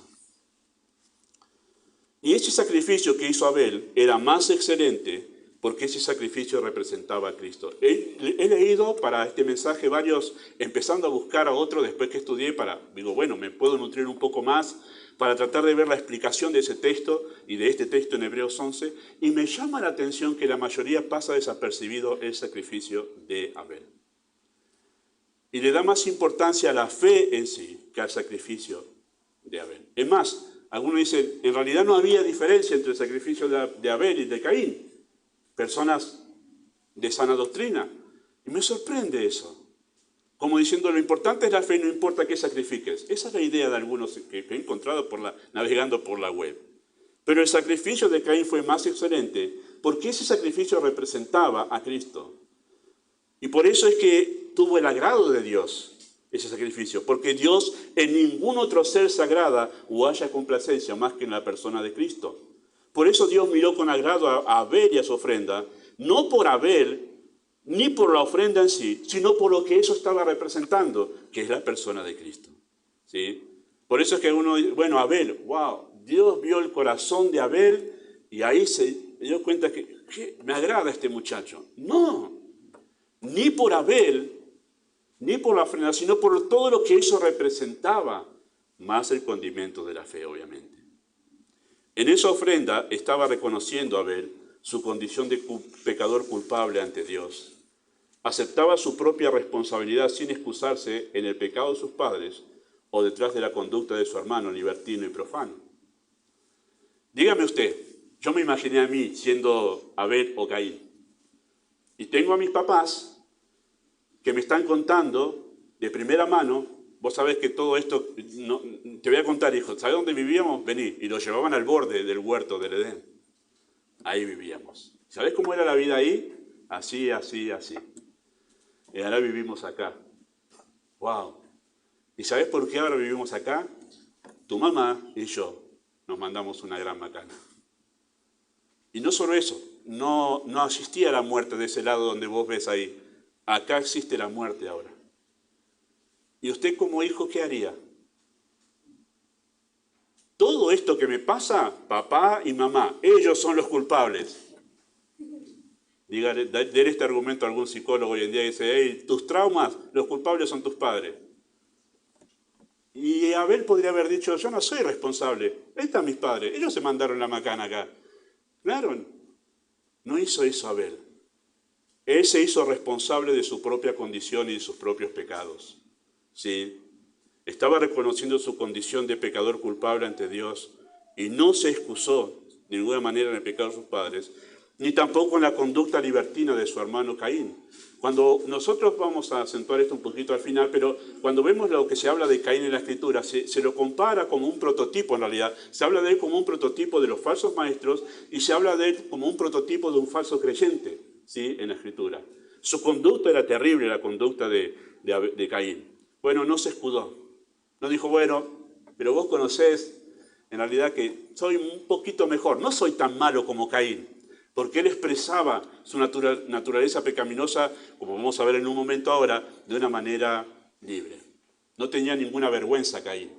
Y ese sacrificio que hizo Abel era más excelente porque ese sacrificio representaba a Cristo. He leído para este mensaje varios, empezando a buscar a otro después que estudié, digo, bueno, me puedo nutrir un poco más para tratar de ver la explicación de ese texto y de este texto en Hebreos 11, y me llama la atención que la mayoría pasa desapercibido el sacrificio de Abel. Y le da más importancia a la fe en sí que al sacrificio de Abel. Es más, algunos dicen, en realidad no había diferencia entre el sacrificio de Abel y de Caín. Personas de sana doctrina. Y me sorprende eso. Como diciendo, lo importante es la fe y no importa qué sacrifiques. Esa es la idea de algunos que he encontrado navegando por la web. Pero el sacrificio de Caín fue más excelente porque ese sacrificio representaba a Cristo. Y por eso es que tuvo el agrado de Dios ese sacrificio. Porque Dios en ningún otro ser se agrada o haya complacencia más que en la persona de Cristo. Por eso Dios miró con agrado a Abel y a su ofrenda, no por Abel, ni por la ofrenda en sí, sino por lo que eso estaba representando, que es la persona de Cristo. ¿Sí? Por eso es que uno dice, bueno, Abel, wow, Dios vio el corazón de Abel y ahí se dio cuenta que me agrada este muchacho. No, ni por Abel, ni por la ofrenda, sino por todo lo que eso representaba, más el condimento de la fe, obviamente. En esa ofrenda estaba reconociendo Abel su condición de pecador culpable ante Dios. Aceptaba su propia responsabilidad sin excusarse en el pecado de sus padres o detrás de la conducta de su hermano libertino y profano. Dígame usted, yo me imaginé a mí siendo Abel o Caín. Y tengo a mis papás que me están contando de primera mano. Vos sabés que todo esto, no, te voy a contar, hijo, ¿sabés dónde vivíamos? Vení. Y lo llevaban al borde del huerto del Edén. Ahí vivíamos. ¿Sabés cómo era la vida ahí? Así, así, así. Y ahora vivimos acá. ¡Wow! ¿Y sabés por qué ahora vivimos acá? Tu mamá y yo nos mandamos una gran macana. Y no solo eso, no existía la muerte de ese lado donde vos ves ahí. Acá existe la muerte ahora. ¿Y usted como hijo qué haría? Todo esto que me pasa, papá y mamá, ellos son los culpables. Dígale, dele este argumento a algún psicólogo hoy en día y dice, hey, tus traumas, los culpables son tus padres. Y Abel podría haber dicho, yo no soy responsable, ahí están mis padres, ellos se mandaron la macana acá. Claro, no hizo eso Abel. Él se hizo responsable de su propia condición y de sus propios pecados. ¿Sí? Estaba reconociendo su condición de pecador culpable ante Dios y no se excusó de ninguna manera en el pecado de sus padres, ni tampoco en la conducta libertina de su hermano Caín. Cuando nosotros vamos a acentuar esto un poquito al final, pero cuando vemos lo que se habla de Caín en la Escritura, se lo compara como un prototipo en realidad. Se habla de él como un prototipo de los falsos maestros y se habla de él como un prototipo de un falso creyente, ¿sí? En la Escritura. Su conducta era terrible, la conducta de Caín. Bueno, no se escudó. No dijo, bueno, pero vos conocés en realidad que soy un poquito mejor, no soy tan malo como Caín, porque él expresaba su naturaleza pecaminosa, como vamos a ver en un momento ahora, de una manera libre. No tenía ninguna vergüenza Caín.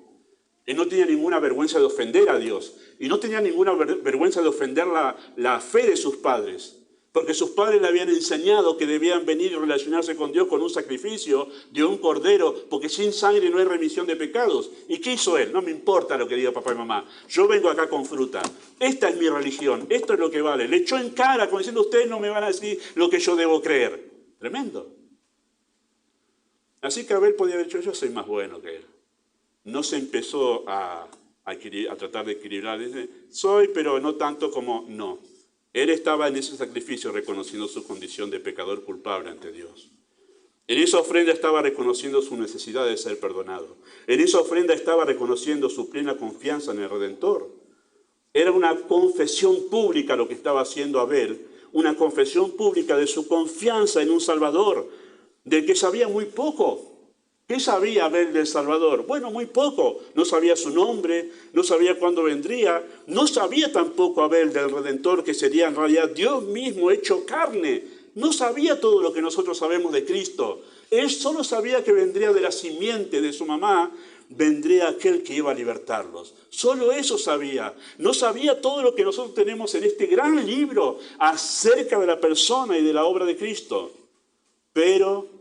Él no tenía ninguna vergüenza de ofender a Dios. Y no tenía ninguna vergüenza de ofender la fe de sus padres. Porque sus padres le habían enseñado que debían venir y relacionarse con Dios con un sacrificio de un cordero, porque sin sangre no hay remisión de pecados. ¿Y qué hizo él? No me importa lo que diga papá y mamá. Yo vengo acá con fruta. Esta es mi religión. Esto es lo que vale. Le echó en cara, como diciendo, ustedes no me van a decir lo que yo debo creer. Tremendo. Así que Abel podía haber dicho, yo soy más bueno que él. No se empezó a tratar de equilibrar. Dice, soy, pero no tanto como no. Él estaba en ese sacrificio reconociendo su condición de pecador culpable ante Dios. En esa ofrenda estaba reconociendo su necesidad de ser perdonado. En esa ofrenda estaba reconociendo su plena confianza en el Redentor. Era una confesión pública lo que estaba haciendo Abel, una confesión pública de su confianza en un Salvador, del que sabía muy poco. ¿Qué sabía Abel del Salvador? Bueno, muy poco. No sabía su nombre, no sabía cuándo vendría, no sabía tampoco Abel del Redentor, que sería en realidad Dios mismo hecho carne. No sabía todo lo que nosotros sabemos de Cristo. Él solo sabía que vendría de la simiente de su mamá, vendría aquel que iba a libertarlos. Solo eso sabía. No sabía todo lo que nosotros tenemos en este gran libro acerca de la persona y de la obra de Cristo. Pero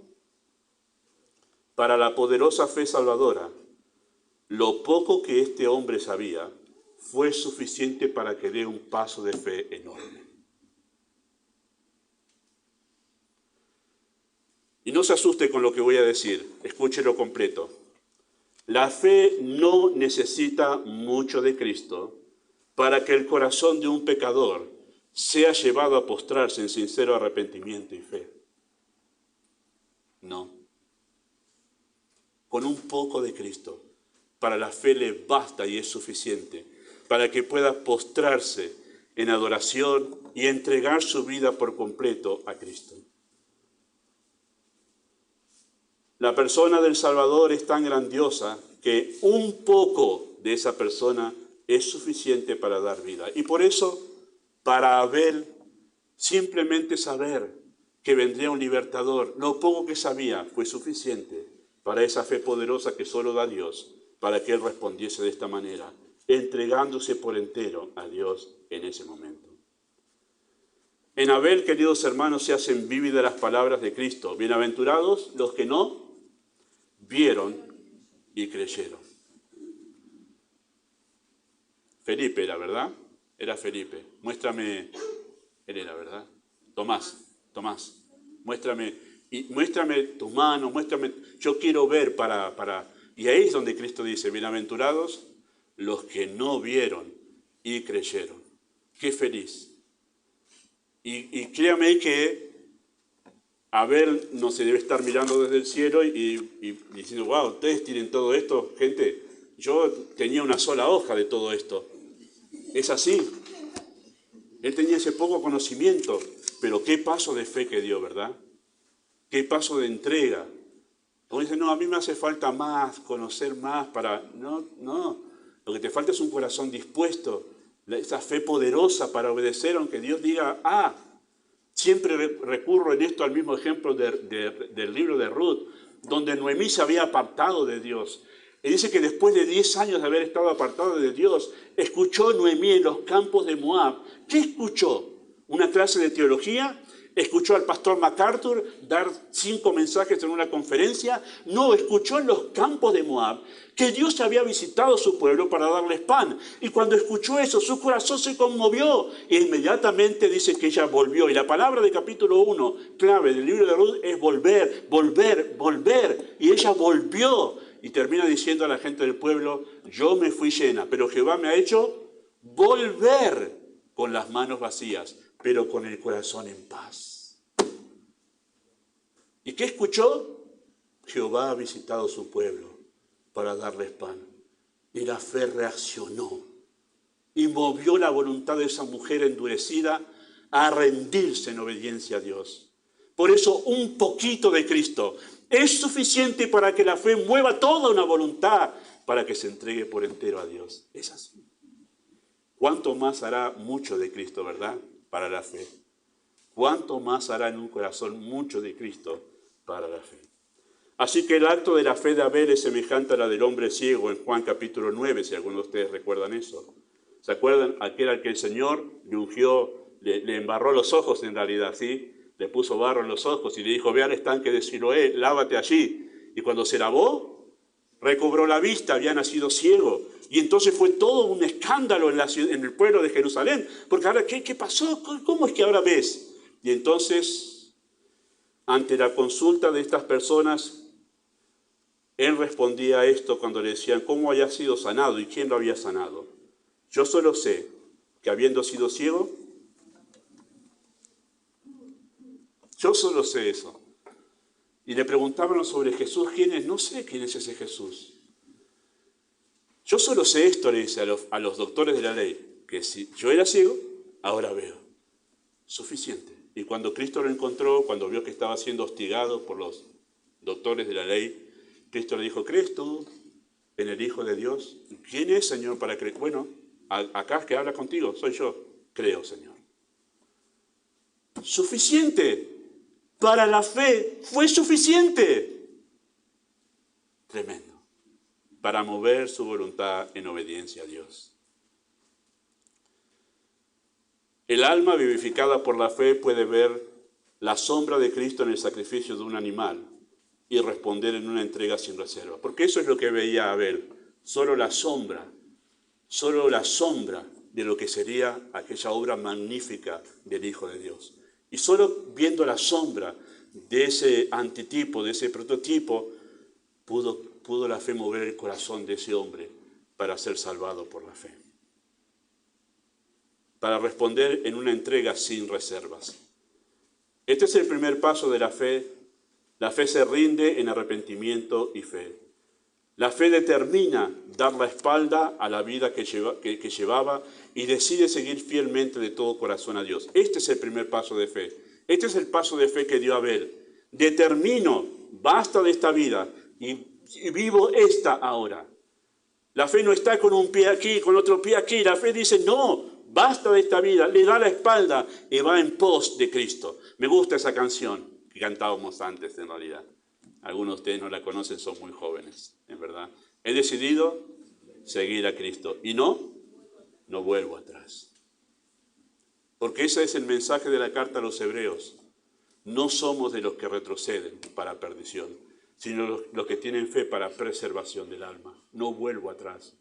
para la poderosa fe salvadora, lo poco que este hombre sabía fue suficiente para que dé un paso de fe enorme. Y no se asuste con lo que voy a decir, escúchelo completo. La fe no necesita mucho de Cristo para que el corazón de un pecador sea llevado a postrarse en sincero arrepentimiento y fe. No. Con un poco de Cristo, para la fe le basta y es suficiente, para que pueda postrarse en adoración y entregar su vida por completo a Cristo. La persona del Salvador es tan grandiosa que un poco de esa persona es suficiente para dar vida. Y por eso, para Abel, simplemente saber que vendría un libertador, lo poco que sabía fue suficiente para esa fe poderosa que solo da Dios, para que él respondiese de esta manera, entregándose por entero a Dios en ese momento. En Abel, queridos hermanos, se hacen vívidas las palabras de Cristo. Bienaventurados los que no vieron y creyeron. Felipe era, ¿verdad? Era Felipe. Muéstrame, él era, ¿verdad? Tomás, muéstrame tus manos, yo quiero ver para... Y ahí es donde Cristo dice, bienaventurados los que no vieron y creyeron. Qué feliz. Y créame que Abel no se debe estar mirando desde el cielo y diciendo, wow, ustedes tienen todo esto, gente, yo tenía una sola hoja de todo esto. Es así. Él tenía ese poco conocimiento, pero qué paso de fe que dio, ¿verdad? Qué paso de entrega. Como dice, no, a mí me hace falta más, conocer más para... No, lo que te falta es un corazón dispuesto, esa fe poderosa para obedecer, aunque Dios diga, siempre recurro en esto al mismo ejemplo del libro de Ruth, donde Noemí se había apartado de Dios. Y dice que después de 10 años de haber estado apartado de Dios, escuchó Noemí en los campos de Moab. ¿Qué escuchó? ¿Una clase de teología? ¿Escuchó al pastor MacArthur dar 5 mensajes en una conferencia? No, escuchó en los campos de Moab que Dios había visitado su pueblo para darles pan. Y cuando escuchó eso, su corazón se conmovió. E inmediatamente dice que ella volvió. Y la palabra de capítulo 1, clave del libro de Ruth, es volver, volver, volver. Y ella volvió. Y termina diciendo a la gente del pueblo, yo me fui llena, pero Jehová me ha hecho volver con las manos vacías, pero con el corazón en paz. ¿Y qué escuchó? Jehová ha visitado su pueblo para darles pan. Y la fe reaccionó y movió la voluntad de esa mujer endurecida a rendirse en obediencia a Dios. Por eso un poquito de Cristo es suficiente para que la fe mueva toda una voluntad para que se entregue por entero a Dios. Es así. ¿Cuánto más hará mucho de Cristo, verdad? Para la fe. ¿Cuánto más hará en un corazón mucho de Cristo para la fe? Así que el acto de la fe de Abel es semejante a la del hombre ciego en Juan capítulo 9, si algunos de ustedes recuerdan eso. ¿Se acuerdan? Aquel al que el Señor le ungió, le embarró los ojos en realidad, ¿sí? Le puso barro en los ojos y le dijo, ve al estanque de Siloé, lávate allí. Y cuando se lavó, recobró la vista, había nacido ciego. Y entonces fue todo un escándalo en el pueblo de Jerusalén. Porque ahora, ¿qué pasó? ¿Cómo es que ahora ves? Y entonces, ante la consulta de estas personas, él respondía a esto cuando le decían, ¿cómo haya sido sanado y quién lo había sanado? Yo solo sé que habiendo sido ciego, yo solo sé eso. Y le preguntaban sobre Jesús, ¿quién es? No sé quién es ese Jesús. Yo solo sé esto, le dice a los doctores de la ley, que si yo era ciego, ahora veo. Suficiente. Y cuando Cristo lo encontró, cuando vio que estaba siendo hostigado por los doctores de la ley, Cristo le dijo, ¿crees tú en el Hijo de Dios? ¿Quién es, Señor, para creer? Bueno, acá que habla contigo, soy yo. Creo, Señor. Suficiente. Para la fe fue suficiente. Tremendo. Para mover su voluntad en obediencia a Dios. El alma vivificada por la fe puede ver la sombra de Cristo en el sacrificio de un animal y responder en una entrega sin reserva. Porque eso es lo que veía Abel. Solo la sombra de lo que sería aquella obra magnífica del Hijo de Dios. Y solo viendo la sombra de ese antitipo, de ese prototipo, pudo la fe mover el corazón de ese hombre para ser salvado por la fe. Para responder en una entrega sin reservas. Este es el primer paso de la fe. La fe se rinde en arrepentimiento y fe. La fe determina dar la espalda a la vida que llevaba y decide seguir fielmente de todo corazón a Dios. Este es el primer paso de fe. Este es el paso de fe que dio Abel. Determino, basta de esta vida y vivo esta ahora. La fe no está con un pie aquí, con otro pie aquí. La fe dice, no, basta de esta vida. Le da la espalda y va en pos de Cristo. Me gusta esa canción que cantábamos antes en realidad. Algunos de ustedes no la conocen, son muy jóvenes, en verdad. He decidido seguir a Cristo y no vuelvo atrás. Porque ese es el mensaje de la carta a los hebreos. No somos de los que retroceden para perdición, sino los que tienen fe para preservación del alma. No vuelvo atrás.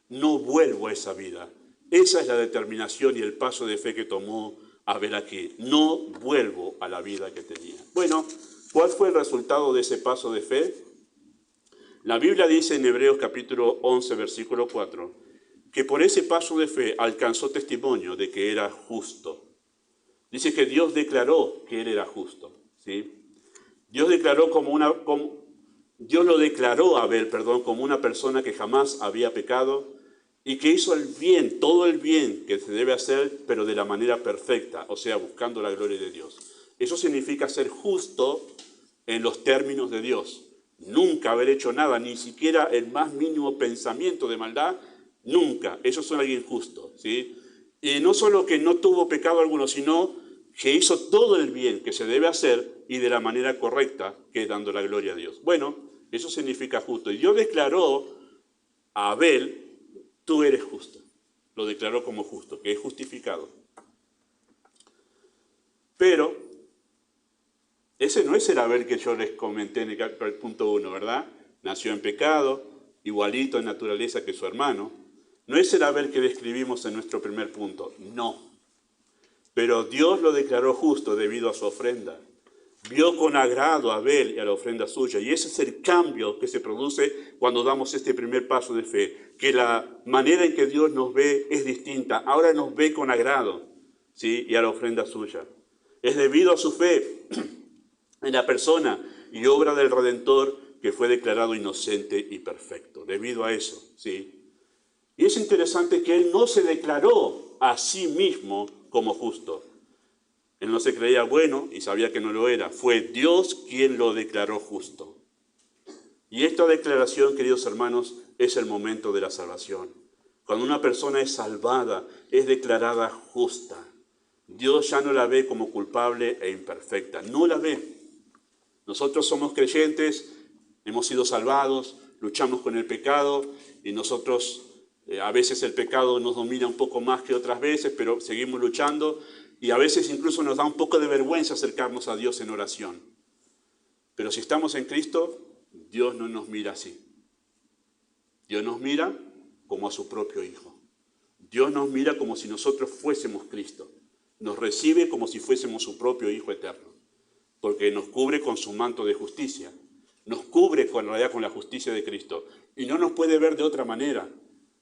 No vuelvo a esa vida. Esa es la determinación y el paso de fe que tomó Abel aquí. No vuelvo a la vida que tenía. Bueno, ¿cuál fue el resultado de ese paso de fe? La Biblia dice en Hebreos capítulo 11, versículo 4, que por ese paso de fe alcanzó testimonio de que era justo. Dice que Dios declaró que él era justo, ¿sí? Dios lo declaró a Abel, como una persona que jamás había pecado y que hizo el bien, todo el bien que se debe hacer, pero de la manera perfecta, o sea, buscando la gloria de Dios. Eso significa ser justo en los términos de Dios. Nunca haber hecho nada, ni siquiera el más mínimo pensamiento de maldad, nunca. Eso es alguien justo, ¿sí? Y no solo que no tuvo pecado alguno, sino que hizo todo el bien que se debe hacer y de la manera correcta, que es dando la gloria a Dios. Bueno, eso significa justo. Y Dios declaró a Abel, tú eres justo. Lo declaró como justo, que es justificado. Pero ese no es el Abel que yo les comenté en el punto 1, ¿verdad? Nació en pecado, igualito en naturaleza que su hermano. No es el Abel que describimos en nuestro primer punto, no. Pero Dios lo declaró justo debido a su ofrenda. Vio con agrado a Abel y a la ofrenda suya. Y ese es el cambio que se produce cuando damos este primer paso de fe. Que la manera en que Dios nos ve es distinta. Ahora nos ve con agrado, ¿sí? Y a la ofrenda suya. Es debido a su fe en la persona y obra del Redentor que fue declarado inocente y perfecto. Debido a eso, ¿sí? Y es interesante que él no se declaró a sí mismo como justo. Él no se creía bueno y sabía que no lo era. Fue Dios quien lo declaró justo. Y esta declaración, queridos hermanos, es el momento de la salvación. Cuando una persona es salvada, es declarada justa. Dios ya no la ve como culpable e imperfecta, no la ve. Nosotros somos creyentes, hemos sido salvados, luchamos con el pecado y nosotros a veces el pecado nos domina un poco más que otras veces, pero seguimos luchando y a veces incluso nos da un poco de vergüenza acercarnos a Dios en oración. Pero si estamos en Cristo, Dios no nos mira así. Dios nos mira como a su propio Hijo. Dios nos mira como si nosotros fuésemos Cristo. Nos recibe como si fuésemos su propio Hijo eterno. Porque nos cubre con su manto de justicia. Nos cubre en realidad con la justicia de Cristo. Y no nos puede ver de otra manera.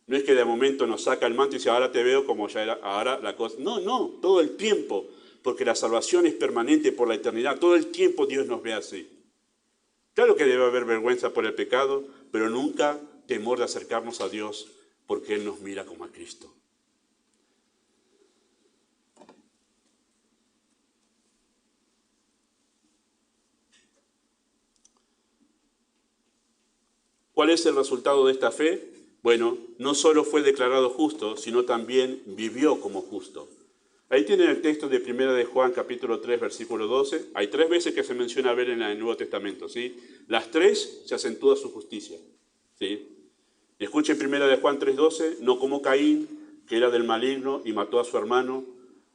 No es que de momento nos saca el manto y dice, ahora te veo como ya era, ahora la cosa. No, todo el tiempo. Porque la salvación es permanente por la eternidad. Todo el tiempo Dios nos ve así. Claro que debe haber vergüenza por el pecado, pero nunca temor de acercarnos a Dios porque Él nos mira como a Cristo. ¿Cuál es el resultado de esta fe? Bueno, no solo fue declarado justo, sino también vivió como justo. Ahí tienen el texto de 1 de Juan, capítulo 3, versículo 12. Hay 3 veces que se menciona Abel en el Nuevo Testamento, ¿sí? Las 3 se acentúa su justicia, ¿sí? Escuchen 1 de Juan 3, 12. No como Caín, que era del maligno y mató a su hermano.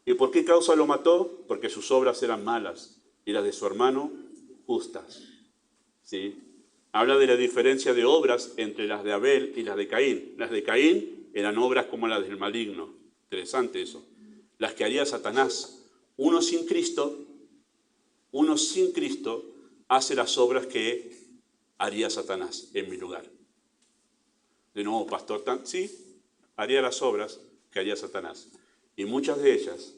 ¿Y por qué causa lo mató? Porque sus obras eran malas y las de su hermano justas, ¿sí? Habla de la diferencia de obras entre las de Abel y las de Caín. Las de Caín eran obras como las del maligno. Interesante eso. Las que haría Satanás. Uno sin Cristo hace las obras que haría Satanás en mi lugar. De nuevo, pastor, sí, haría las obras que haría Satanás. Y muchas de ellas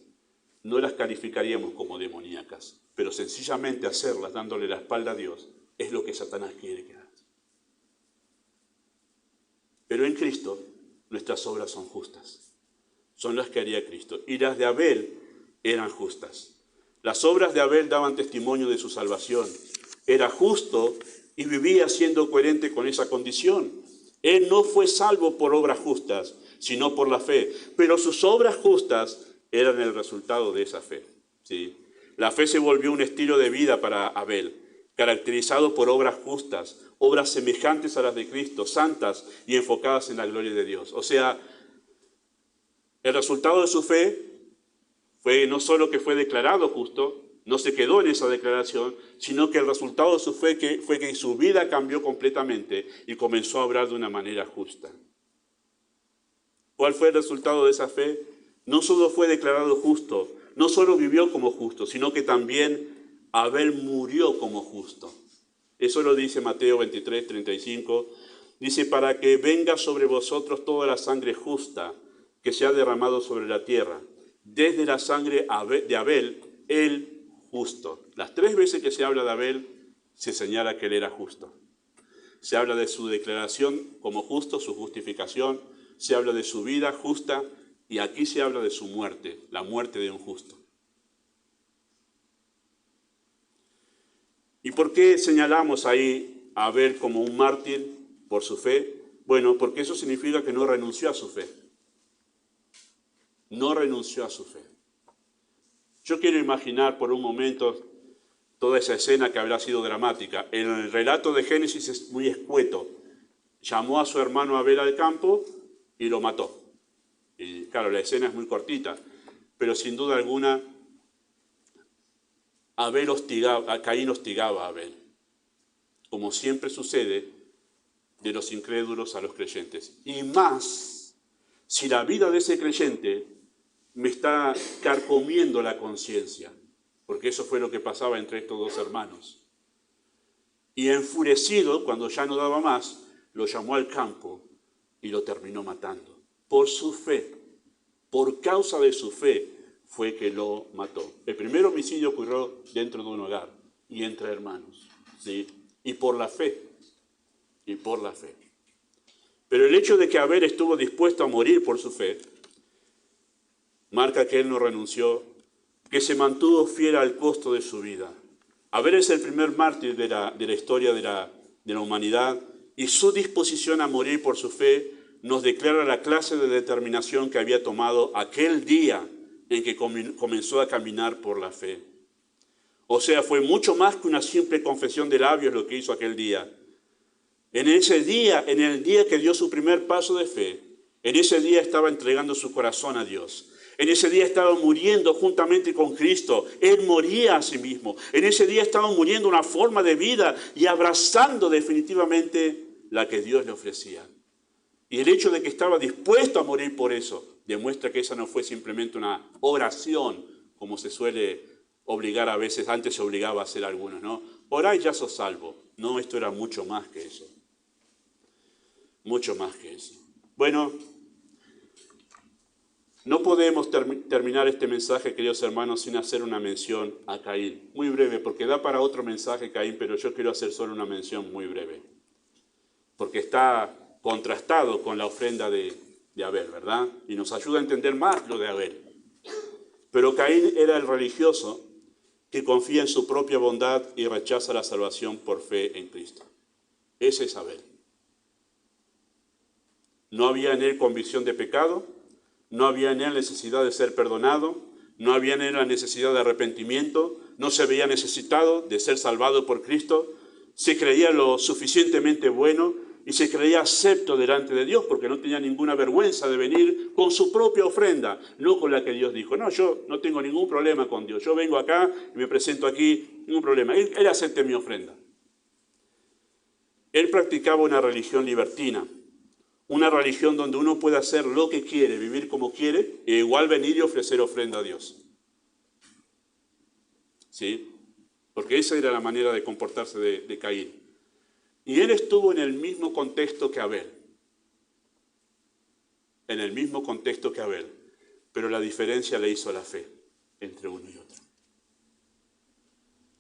no las calificaríamos como demoníacas, pero sencillamente hacerlas dándole la espalda a Dios es lo que Satanás quiere que hagas. Pero en Cristo nuestras obras son justas. Son las que haría Cristo. Y las de Abel eran justas. Las obras de Abel daban testimonio de su salvación. Era justo y vivía siendo coherente con esa condición. Él no fue salvo por obras justas, sino por la fe. Pero sus obras justas eran el resultado de esa fe, ¿sí? La fe se volvió un estilo de vida para Abel, caracterizado por obras justas, obras semejantes a las de Cristo, santas y enfocadas en la gloria de Dios. O sea, el resultado de su fe fue no solo que fue declarado justo, no se quedó en esa declaración, sino que el resultado de su fe fue que su vida cambió completamente y comenzó a obrar de una manera justa. ¿Cuál fue el resultado de esa fe? No solo fue declarado justo, no solo vivió como justo, sino que también Abel murió como justo. Eso lo dice Mateo 23, 35. Dice, para que venga sobre vosotros toda la sangre justa que se ha derramado sobre la tierra, desde la sangre de Abel, el justo. Las 3 veces que se habla de Abel, se señala que él era justo. Se habla de su declaración como justo, su justificación, se habla de su vida justa, y aquí se habla de su muerte, la muerte de un justo. ¿Y por qué señalamos ahí a Abel como un mártir por su fe? Bueno, porque eso significa que no renunció a su fe. No renunció a su fe. Yo quiero imaginar por un momento toda esa escena que habrá sido dramática. El relato de Génesis es muy escueto. Llamó a su hermano Abel al campo y lo mató. Y claro, la escena es muy cortita, pero sin duda alguna Caín hostigaba a Abel, como siempre sucede de los incrédulos a los creyentes. Y más, si la vida de ese creyente me está carcomiendo la conciencia, porque eso fue lo que pasaba entre estos 2 hermanos. Y enfurecido, cuando ya no daba más, lo llamó al campo y lo terminó matando. Por su fe, por causa de su fe, fue que lo mató. El primer homicidio ocurrió dentro de un hogar y entre hermanos, ¿sí? Y por la fe. Pero el hecho de que Abel estuvo dispuesto a morir por su fe, marca que él no renunció, que se mantuvo fiel al costo de su vida. Abel es el primer mártir de la historia de la humanidad y su disposición a morir por su fe nos declara la clase de determinación que había tomado aquel día en que comenzó a caminar por la fe. O sea, fue mucho más que una simple confesión de labios lo que hizo aquel día. En ese día, en el día que dio su primer paso de fe, en ese día estaba entregando su corazón a Dios. En ese día estaba muriendo juntamente con Cristo. Él moría a sí mismo. En ese día estaba muriendo una forma de vida y abrazando definitivamente la que Dios le ofrecía. Y el hecho de que estaba dispuesto a morir por eso demuestra que esa no fue simplemente una oración, como se suele obligar a veces, antes se obligaba a hacer algunos, ¿no? Orá y ya sos salvo. No, esto era mucho más que eso. Mucho más que eso. Bueno, no podemos terminar este mensaje, queridos hermanos, sin hacer una mención a Caín. Muy breve, porque da para otro mensaje Caín, pero yo quiero hacer solo una mención muy breve. Porque está contrastado con la ofrenda de Abel, ¿verdad? Y nos ayuda a entender más lo de Abel. Pero Caín era el religioso que confía en su propia bondad y rechaza la salvación por fe en Cristo. Ese es Abel. No había en él convicción de pecado, no había en él necesidad de ser perdonado, no había en él la necesidad de arrepentimiento, no se veía necesitado de ser salvado por Cristo, se creía lo suficientemente bueno y se creía acepto delante de Dios porque no tenía ninguna vergüenza de venir con su propia ofrenda, no con la que Dios dijo. No, yo no tengo ningún problema con Dios, yo vengo acá y me presento aquí, ningún problema. Él acepte mi ofrenda. Él practicaba una religión libertina, una religión donde uno puede hacer lo que quiere, vivir como quiere, e igual venir y ofrecer ofrenda a Dios. ¿Sí? Porque esa era la manera de comportarse de Caín. Y él estuvo en el mismo contexto que Abel. En el mismo contexto que Abel. Pero la diferencia le hizo la fe entre uno y otro.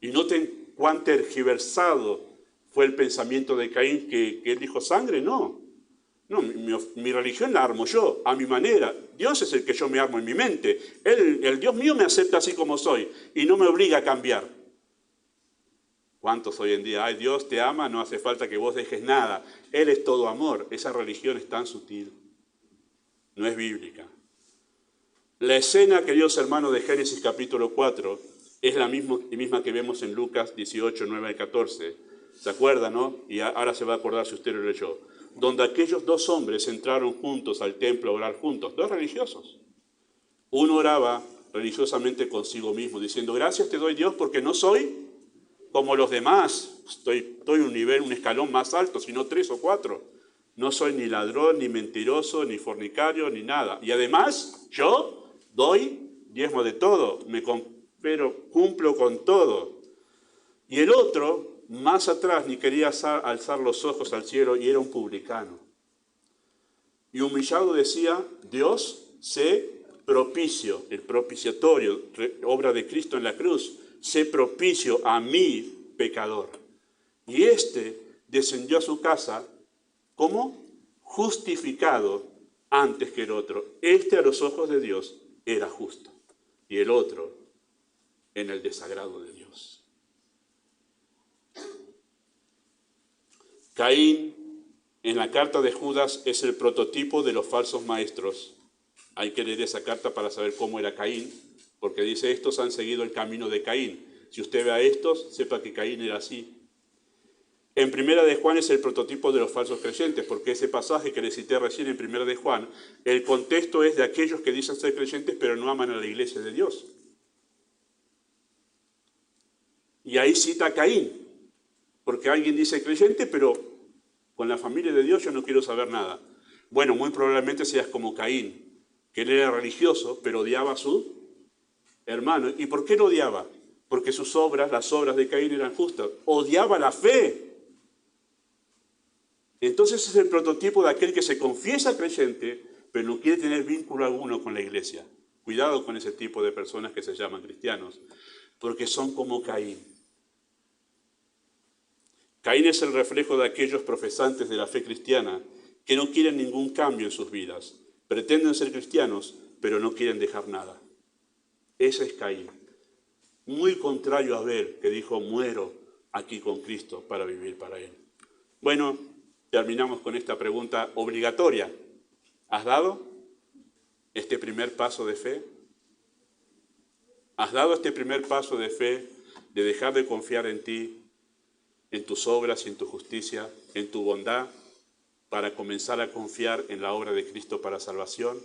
Y noten cuán tergiversado fue el pensamiento de Caín, que él dijo, sangre, no. No, mi religión la armo yo, a mi manera. Dios es el que yo me armo en mi mente. El Dios mío me acepta así como soy y no me obliga a cambiar. ¿Cuántos hoy en día? Ay, Dios te ama, no hace falta que vos dejes nada. Él es todo amor. Esa religión es tan sutil. No es bíblica. La escena, queridos hermanos, de Génesis capítulo 4 es la misma que vemos en Lucas 18, 9 al 14. ¿Se acuerdan, no? Y ahora se va a acordar si usted lo leyó. Donde aquellos dos hombres entraron juntos al templo a orar juntos, dos religiosos. Uno oraba religiosamente consigo mismo, diciendo, gracias te doy Dios porque no soy como los demás, estoy un escalón más alto, sino 3 o 4. No soy ni ladrón, ni mentiroso, ni fornicario, ni nada. Y además, yo doy diezmo de todo, pero cumplo con todo. Y el otro, más atrás, ni quería alzar los ojos al cielo y era un publicano. Y humillado decía, Dios, sé propicio, el propiciatorio, obra de Cristo en la cruz, sé propicio a mí, pecador. Y este descendió a su casa, ¿cómo? Justificado antes que el otro. Este a los ojos de Dios era justo. Y el otro en el desagrado de Dios. Caín, en la carta de Judas, es el prototipo de los falsos maestros. Hay que leer esa carta para saber cómo era Caín, porque dice, estos han seguido el camino de Caín. Si usted ve a estos, sepa que Caín era así. En Primera de Juan es el prototipo de los falsos creyentes, porque ese pasaje que le cité recién en Primera de Juan, el contexto es de aquellos que dicen ser creyentes, pero no aman a la iglesia de Dios. Y ahí cita a Caín, porque alguien dice creyente, pero con la familia de Dios yo no quiero saber nada. Bueno, muy probablemente seas como Caín, que él era religioso, pero odiaba a su hermano. ¿Y por qué lo odiaba? Porque sus obras, las obras de Caín eran justas. Odiaba la fe. Entonces es el prototipo de aquel que se confiesa creyente, pero no quiere tener vínculo alguno con la iglesia. Cuidado con ese tipo de personas que se llaman cristianos, porque son como Caín. Caín es el reflejo de aquellos profesantes de la fe cristiana que no quieren ningún cambio en sus vidas. Pretenden ser cristianos, pero no quieren dejar nada. Ese es Caín. Muy contrario a Abel, que dijo, muero aquí con Cristo para vivir para Él. Bueno, terminamos con esta pregunta obligatoria. ¿Has dado este primer paso de fe? ¿Has dado este primer paso de fe de dejar de confiar en ti, en tus obras y en tu justicia, en tu bondad, para comenzar a confiar en la obra de Cristo para salvación?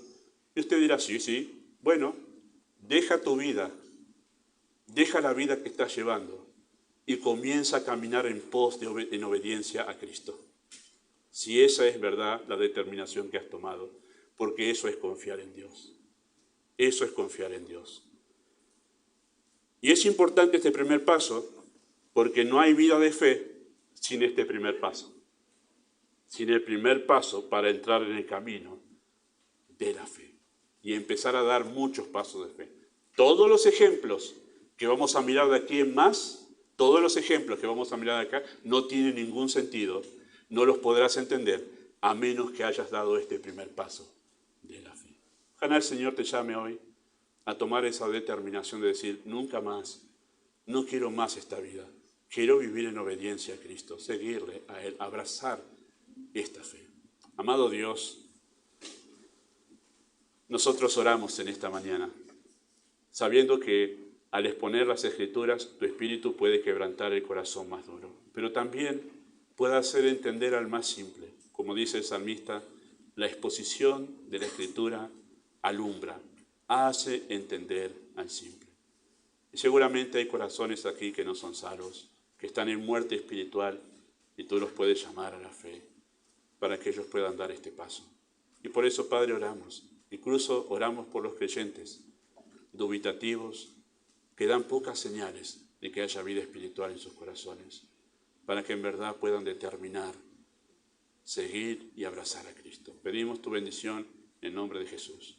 Y usted dirá, sí, bueno, deja tu vida, deja la vida que estás llevando y comienza a caminar en pos en obediencia a Cristo. Si esa es verdad la determinación que has tomado, porque eso es confiar en Dios. Eso es confiar en Dios. Y es importante este primer paso, porque no hay vida de fe sin este primer paso. Sin el primer paso para entrar en el camino de la fe y empezar a dar muchos pasos de fe. Todos los ejemplos que vamos a mirar de aquí en más, todos los ejemplos que vamos a mirar de acá no tienen ningún sentido, no los podrás entender a menos que hayas dado este primer paso de la fe. Ojalá el Señor te llame hoy a tomar esa determinación de decir, nunca más, no quiero más esta vida, quiero vivir en obediencia a Cristo, seguirle a Él, abrazar esta fe. Amado Dios, nosotros oramos en esta mañana, sabiendo que al exponer las Escrituras, tu Espíritu puede quebrantar el corazón más duro, pero también puede hacer entender al más simple. Como dice el salmista, la exposición de la Escritura alumbra, hace entender al simple. Y seguramente hay corazones aquí que no son salvos, que están en muerte espiritual, y tú los puedes llamar a la fe para que ellos puedan dar este paso. Y por eso, Padre, oramos. Incluso oramos por los creyentes dubitativos, que dan pocas señales de que haya vida espiritual en sus corazones, para que en verdad puedan determinar, seguir y abrazar a Cristo. Pedimos tu bendición en nombre de Jesús.